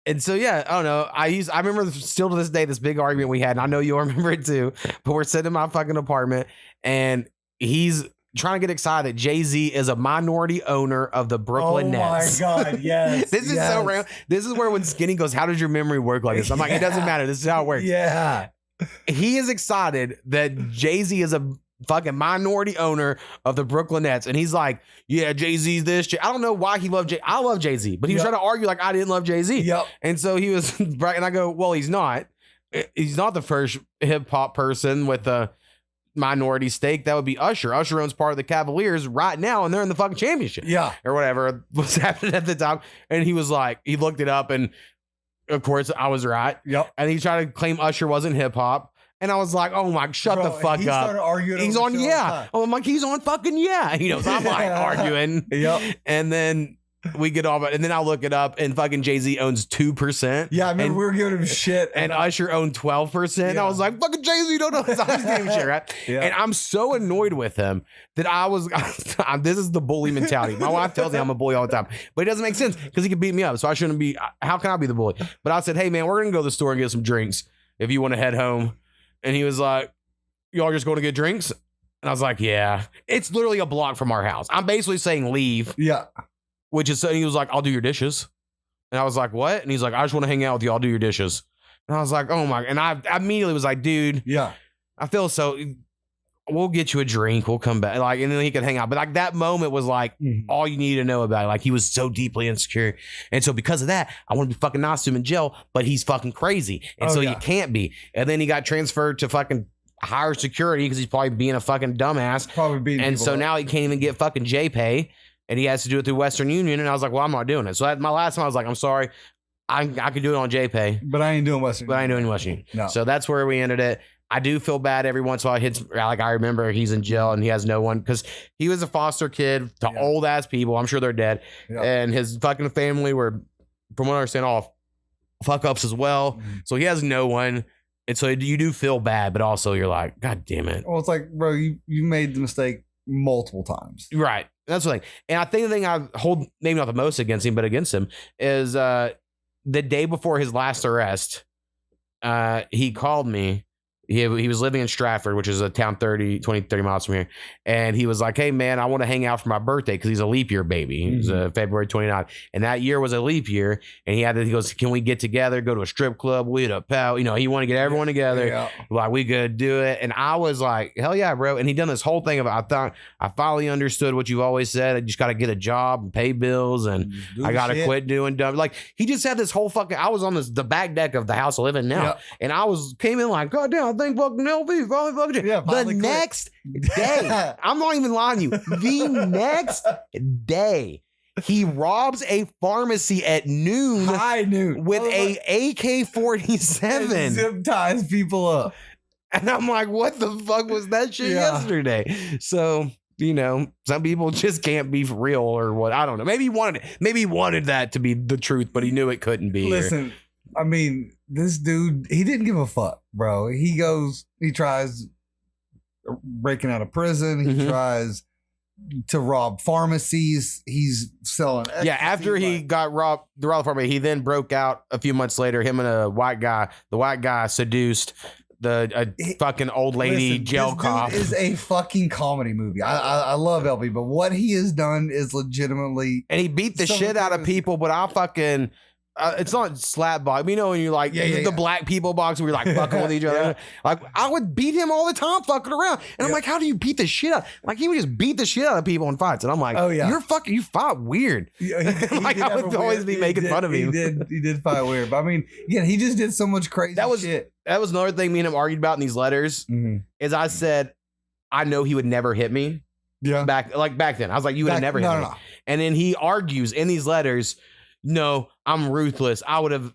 Speaker 1: And so, yeah, I don't know. I remember still to this day, this big argument we had, and I know you'll remember it too, but we're sitting in my fucking apartment and he's trying to get excited that Jay-Z is a minority owner of the Brooklyn Nets.
Speaker 2: Oh my God, yes.
Speaker 1: This is so random. This is where when Skinny goes, how does your memory work like this? I'm like, it doesn't matter. This is how it works.
Speaker 2: Yeah.
Speaker 1: He is excited that Jay-Z is a fucking minority owner of the Brooklyn Nets. And he's like, yeah, Jay-Z's this. I don't know why he loved I love Jay-Z, but he was trying to argue like I didn't love Jay-Z.
Speaker 2: Yep.
Speaker 1: And so he was, and I go, well, he's not. He's not the first hip hop person with a minority stake. That would be Usher. Usher owns part of the Cavaliers right now, and they're in the fucking championship.
Speaker 2: Yeah.
Speaker 1: Or whatever was happening at the time. And he was like, he looked it up, and of course I was right.
Speaker 2: Yep.
Speaker 1: And he tried to claim Usher wasn't hip hop. And I was like, oh my, shut the fuck
Speaker 2: he
Speaker 1: up.
Speaker 2: Started arguing
Speaker 1: he's on, I'm like, he's on fucking, you know, so I'm like arguing.
Speaker 2: Yep.
Speaker 1: And then we get off, and then I look it up, and fucking Jay-Z owns 2%.
Speaker 2: Yeah, I remember we were giving him shit.
Speaker 1: And Usher owned 12%. I was like, fucking Jay-Z, don't know. I was giving him shit, right? Yeah. And I'm so annoyed with him that I was, this is the bully mentality. My wife tells me I'm a bully all the time, but it doesn't make sense because he could beat me up. So I shouldn't be, how can I be the bully? But I said, hey man, we're going to go to the store and get some drinks if you want to head home. And he was like, y'all just going to get drinks? And I was like, yeah. It's literally a block from our house. I'm basically saying leave.
Speaker 2: Yeah.
Speaker 1: Which is, he was like, I'll do your dishes. And I was like, what? And he's like, I just want to hang out with you. I'll do your dishes. And I was like, oh my. And I immediately was like, dude.
Speaker 2: Yeah.
Speaker 1: I feel so, we'll get you a drink. We'll come back. Like, and then he could hang out. But like that moment was like all you need to know about it. Like he was so deeply insecure. And so because of that, I want to be fucking nice to him in jail, but he's fucking crazy. And so you can't be. And then he got transferred to fucking higher security because he's probably being a fucking dumbass.
Speaker 2: Probably being.
Speaker 1: And so now he can't even get fucking JPay. And he has to do it through Western Union. And I was like, well, I'm not doing it. So my last time I was like, I'm sorry. I could do it on JPay.
Speaker 2: But I ain't doing Western Union.
Speaker 1: But I ain't doing Western Union.
Speaker 2: No.
Speaker 1: So that's where we ended it. I do feel bad every once in a while. Like I remember he's in jail and he has no one because he was a foster kid to old ass people. I'm sure they're dead. Yeah. And his fucking family were, from what I understand, all fuck ups as well. So he has no one. And so you do feel bad, but also you're like, God damn it.
Speaker 2: Well, it's like, bro, you made the mistake multiple times.
Speaker 1: Right. That's the thing. And I think the thing I hold maybe not the most against him, but against him is the day before his last arrest, he called me He was living in Stratford, which is a town 30 miles from here. And he was like, hey, man, I want to hang out for my birthday because he's a leap year baby. He was February 29th. And that year was a leap year. And he goes, can we get together, go to a strip club, we hit a pal? You know, he wanted to get everyone together. Yeah. Like, we could do it. And I was like, hell yeah, bro. And he done this whole thing of, I finally understood what you've always said. I just got to get a job and pay bills. And I got to quit doing dumb. Like, he just had this whole fucking, I was on the back deck of the house I live in now. Yeah. And I came in like, God damn, I think fucking LV finally fucking the next day. I'm not even lying to you. The next day, he robs a pharmacy at noon.
Speaker 2: High noon.
Speaker 1: With a AK-47.
Speaker 2: Zip ties people up.
Speaker 1: And I'm like, what the fuck was that shit yesterday? So, you know, some people just can't be for real or what. I don't know. Maybe he wanted that to be the truth, but he knew it couldn't be.
Speaker 2: Listen, I mean, this dude, he didn't give a fuck, bro. He tries breaking out of prison. He tries to rob pharmacies. He's selling ecstasy.
Speaker 1: Yeah, after he got robbed the pharmacy, he then broke out a few months later. Him and the white guy seduced a fucking old lady jail cop.
Speaker 2: Dude is a fucking comedy movie. I love LB, but what he has done is legitimately.
Speaker 1: And he beat the shit out of people, but I fucking. It's not slap box. You know, when you like the black people box where you're like fucking with each other. Like, I would beat him all the time fucking around. And I'm like, how do you beat the shit out? Like, he would just beat the shit out of people in fights. And I'm like, you fought weird.
Speaker 2: Yeah, he
Speaker 1: like, I would always be making fun of him.
Speaker 2: He did fight weird. But I mean, he just did so much crazy shit.
Speaker 1: That was another thing me and him argued about in these letters. Is I said, I know he would never hit me.
Speaker 2: Yeah.
Speaker 1: Back then. I was like, you would have never hit me. No. And then he argues in these letters, no, I'm ruthless. I would have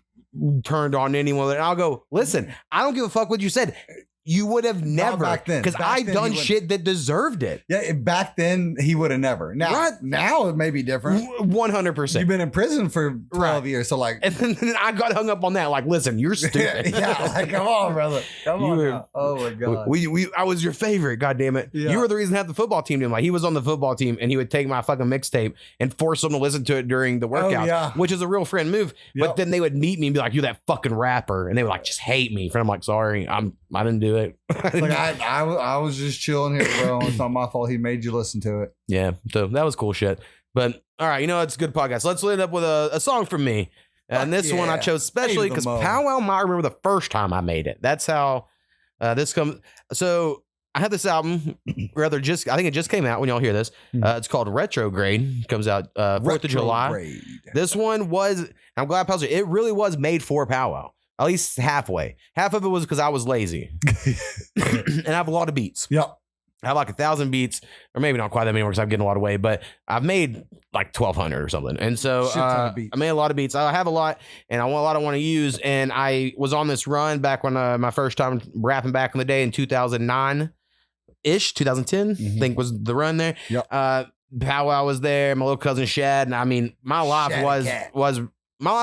Speaker 1: turned on anyone. And I'll go, listen, I don't give a fuck what you said. You would have never.
Speaker 2: Back then.
Speaker 1: Because I've done shit that deserved it.
Speaker 2: Yeah, back then he would have never. Now it may be different.
Speaker 1: 100%.
Speaker 2: You've been in prison for 12 years. So like.
Speaker 1: And then I got hung up on that. Like, listen, you're stupid.
Speaker 2: Like, come on, brother. Come on now. Oh my God.
Speaker 1: I was your favorite. God damn it. Yeah. You were the reason I had the football team. Like, he was on the football team and he would take my fucking mixtape and force them to listen to it during the workout, which is a real friend move. But then they would meet me and be like, you're that fucking rapper. And they would like just hate me. And I'm like, sorry, I didn't do it.
Speaker 2: Like I was just chilling here, bro. It's not my fault. He made you listen to it.
Speaker 1: Yeah, so that was cool shit. But all right, you know, it's a good podcast. Let's end up with a song from me. And this one I chose especially because PowWow might remember the first time I made it. That's how this comes. So I had this album, I think it just came out when y'all hear this. It's called Retrograde. Comes out 4th of July. This one was, I'm glad I paused it. It really was made for PowWow. At least halfway. Half of it was because I was lazy. And I have a lot of beats.
Speaker 2: Yep.
Speaker 1: I have like 1,000 beats, or maybe not quite that many because I'm getting a lot away, but I've made like 1,200 or something. And so I made a lot of beats. I have a lot, and I want a lot I want to use. And I was on this run back when my first time rapping back in the day in 2009-ish, 2010, I think was the run there.
Speaker 2: Yep.
Speaker 1: PowWow was there, my little cousin Shad. And I mean, my life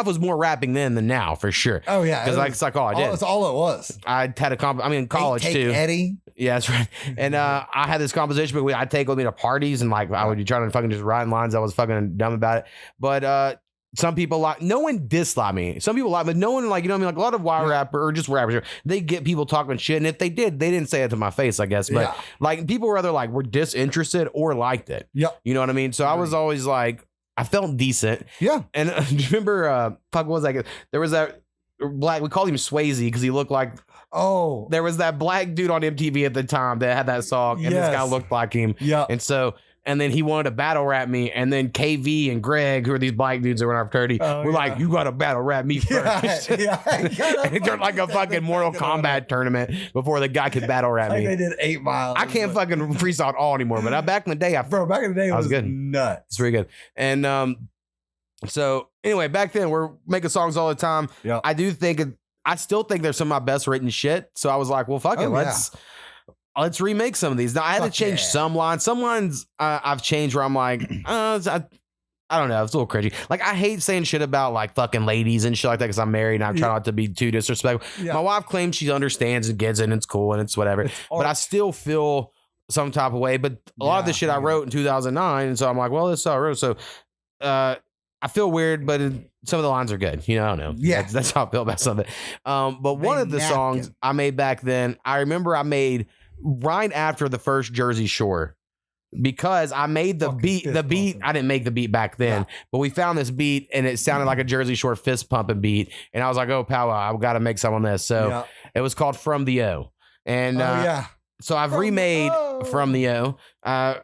Speaker 1: was more rapping then than now, for sure.
Speaker 2: Oh, yeah.
Speaker 1: Because it's like all I did.
Speaker 2: That's all it was.
Speaker 1: I had in college too.
Speaker 2: Eddie.
Speaker 1: Yeah, that's right. And I had this composition book I'd take with me to parties, and like I would be trying to fucking just write lines. I was fucking dumb about it. But some people no one disliked me. Some people but no one you know what I mean? Like a lot of rapper or just rappers, they get people talking shit. And if they didn't say it to my face, I guess. But like people were either like were disinterested or liked it.
Speaker 2: Yep.
Speaker 1: You know what I mean? So I was always like, I felt decent.
Speaker 2: Yeah.
Speaker 1: And do you remember, what was that? There was that black, we called him Swayze because he looked like, there was that black dude on MTV at the time that had that song, and this guy looked like him.
Speaker 2: Yeah.
Speaker 1: And then he wanted to battle rap me, and then KV and Greg, who are these black dudes that were in our fraternity, were like, you got to battle rap me first. And it turned like a fucking Mortal Kombat tournament before the guy could battle rap me.
Speaker 2: They did 8 miles.
Speaker 1: I can't fucking freestyle at all anymore, but back in the day,
Speaker 2: back in the day, it was good. Nuts.
Speaker 1: It's pretty good. And so anyway, back then we're making songs all the time.
Speaker 2: Yeah.
Speaker 1: I still think they're some of my best written shit. So I was like, well, fuck it. Let's remake some of these. Now I had to change some lines. Some lines I've changed where I'm like, I don't know. It's a little cringy. Like I hate saying shit about like fucking ladies and shit like that because I'm married and I'm trying not to be too disrespectful. Yeah. My wife claims she understands and gets it and it's cool and it's whatever. But I still feel some type of way. But a lot of the shit I wrote in 2009. And so I'm like, well, this is how I wrote. So I I feel weird, but some of the lines are good. You know, I don't know.
Speaker 2: Yeah.
Speaker 1: That's how I feel about some of it. But one of the songs I made back then, I remember I made right after the first Jersey Shore. Because I made the beat, I didn't make the beat back then, but we found this beat and it sounded like a Jersey Shore fist pumping beat. And I was like, oh, PowWow, I've got to make some on this. So it was called From the O. And so I've remade From the O. I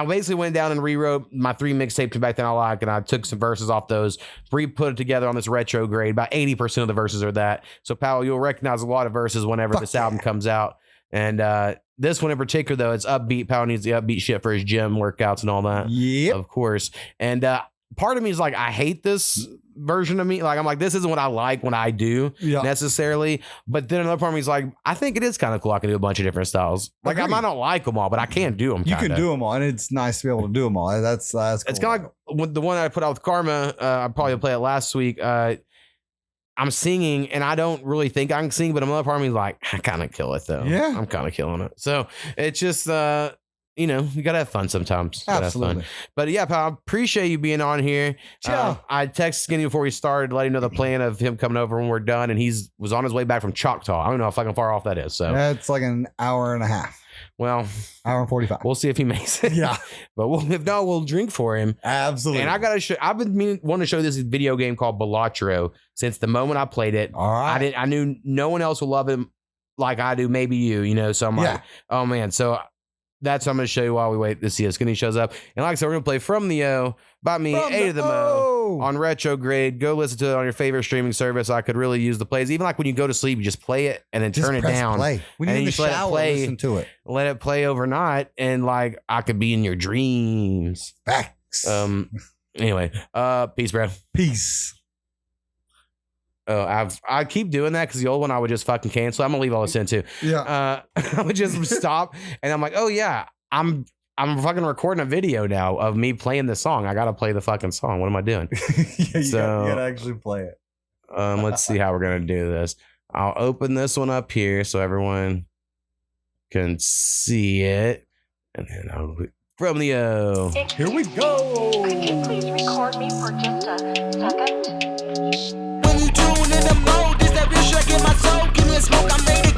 Speaker 1: basically went down and rewrote my 3 mixtapes back then I like, and I took some verses off those, put it together on this retrograde. About 80% of the verses are that. So PowWow, you'll recognize a lot of verses whenever this album comes out. And this one in particular, though, it's upbeat. PowWow needs the upbeat shit for his gym workouts and all that. Yeah, of course. And part of me is like, I hate this version of me. Like, I'm like, this isn't what I like when I do necessarily. But then another part of me is like, I think it is kind of cool. I can do a bunch of different styles. Like, I might not like them all, but I can do them.
Speaker 2: You can do them all, and it's nice to be able to do them all. That's cool.
Speaker 1: It's kind of like the one I put out with Karma. I probably played it last week. I'm singing and I don't really think I can sing, but another part of me is like, I kind of kill it though. Yeah. I'm kind of killing it. So it's just, you know, you gotta have fun sometimes.
Speaker 2: Absolutely.
Speaker 1: Fun. But yeah, pal, I appreciate you being on here. I texted Skinny before we started, letting know the plan of him coming over when we're done, and was on his way back from Choctaw. I don't know how fucking far off that is. So
Speaker 2: it's like an hour and a half.
Speaker 1: Well,
Speaker 2: hour and 45.
Speaker 1: We'll see if he makes it.
Speaker 2: Yeah.
Speaker 1: But if not, we'll drink for him.
Speaker 2: Absolutely.
Speaker 1: And I gotta show. I've been wanting to show this video game called Balatro since the moment I played it.
Speaker 2: All right.
Speaker 1: I knew no one else would love it like I do. Maybe you know. So I'm like, oh man. So that's what I'm going to show you while we wait to see if Skinny shows up. And like I said, we're going to play From the O by me, A2thaMow on Retrograde. Go listen to it on your favorite streaming service. I could really use the plays. Even like when you go to sleep, you just play it and then turn it down.
Speaker 2: Play. When you're in the shower, listen to it.
Speaker 1: Let it play overnight. And like, I could be in your dreams.
Speaker 2: Facts.
Speaker 1: Anyway, peace, bro.
Speaker 2: Peace.
Speaker 1: Oh, I keep doing that because the old one I would just fucking cancel. I'm gonna leave all this in too.
Speaker 2: Yeah.
Speaker 1: I would just stop and I'm like, oh yeah, I'm fucking recording a video now of me playing the song. I gotta play the fucking song. What am I doing?
Speaker 2: You gotta actually play it.
Speaker 1: Let's see how we're gonna do this. I'll open this one up here so everyone can see it, and then I'll From the O.
Speaker 2: Here we go.
Speaker 6: Could you please record me for just a second?
Speaker 5: When you tune in the mode, this that real shit in my soul. Give me a smoke, I made it.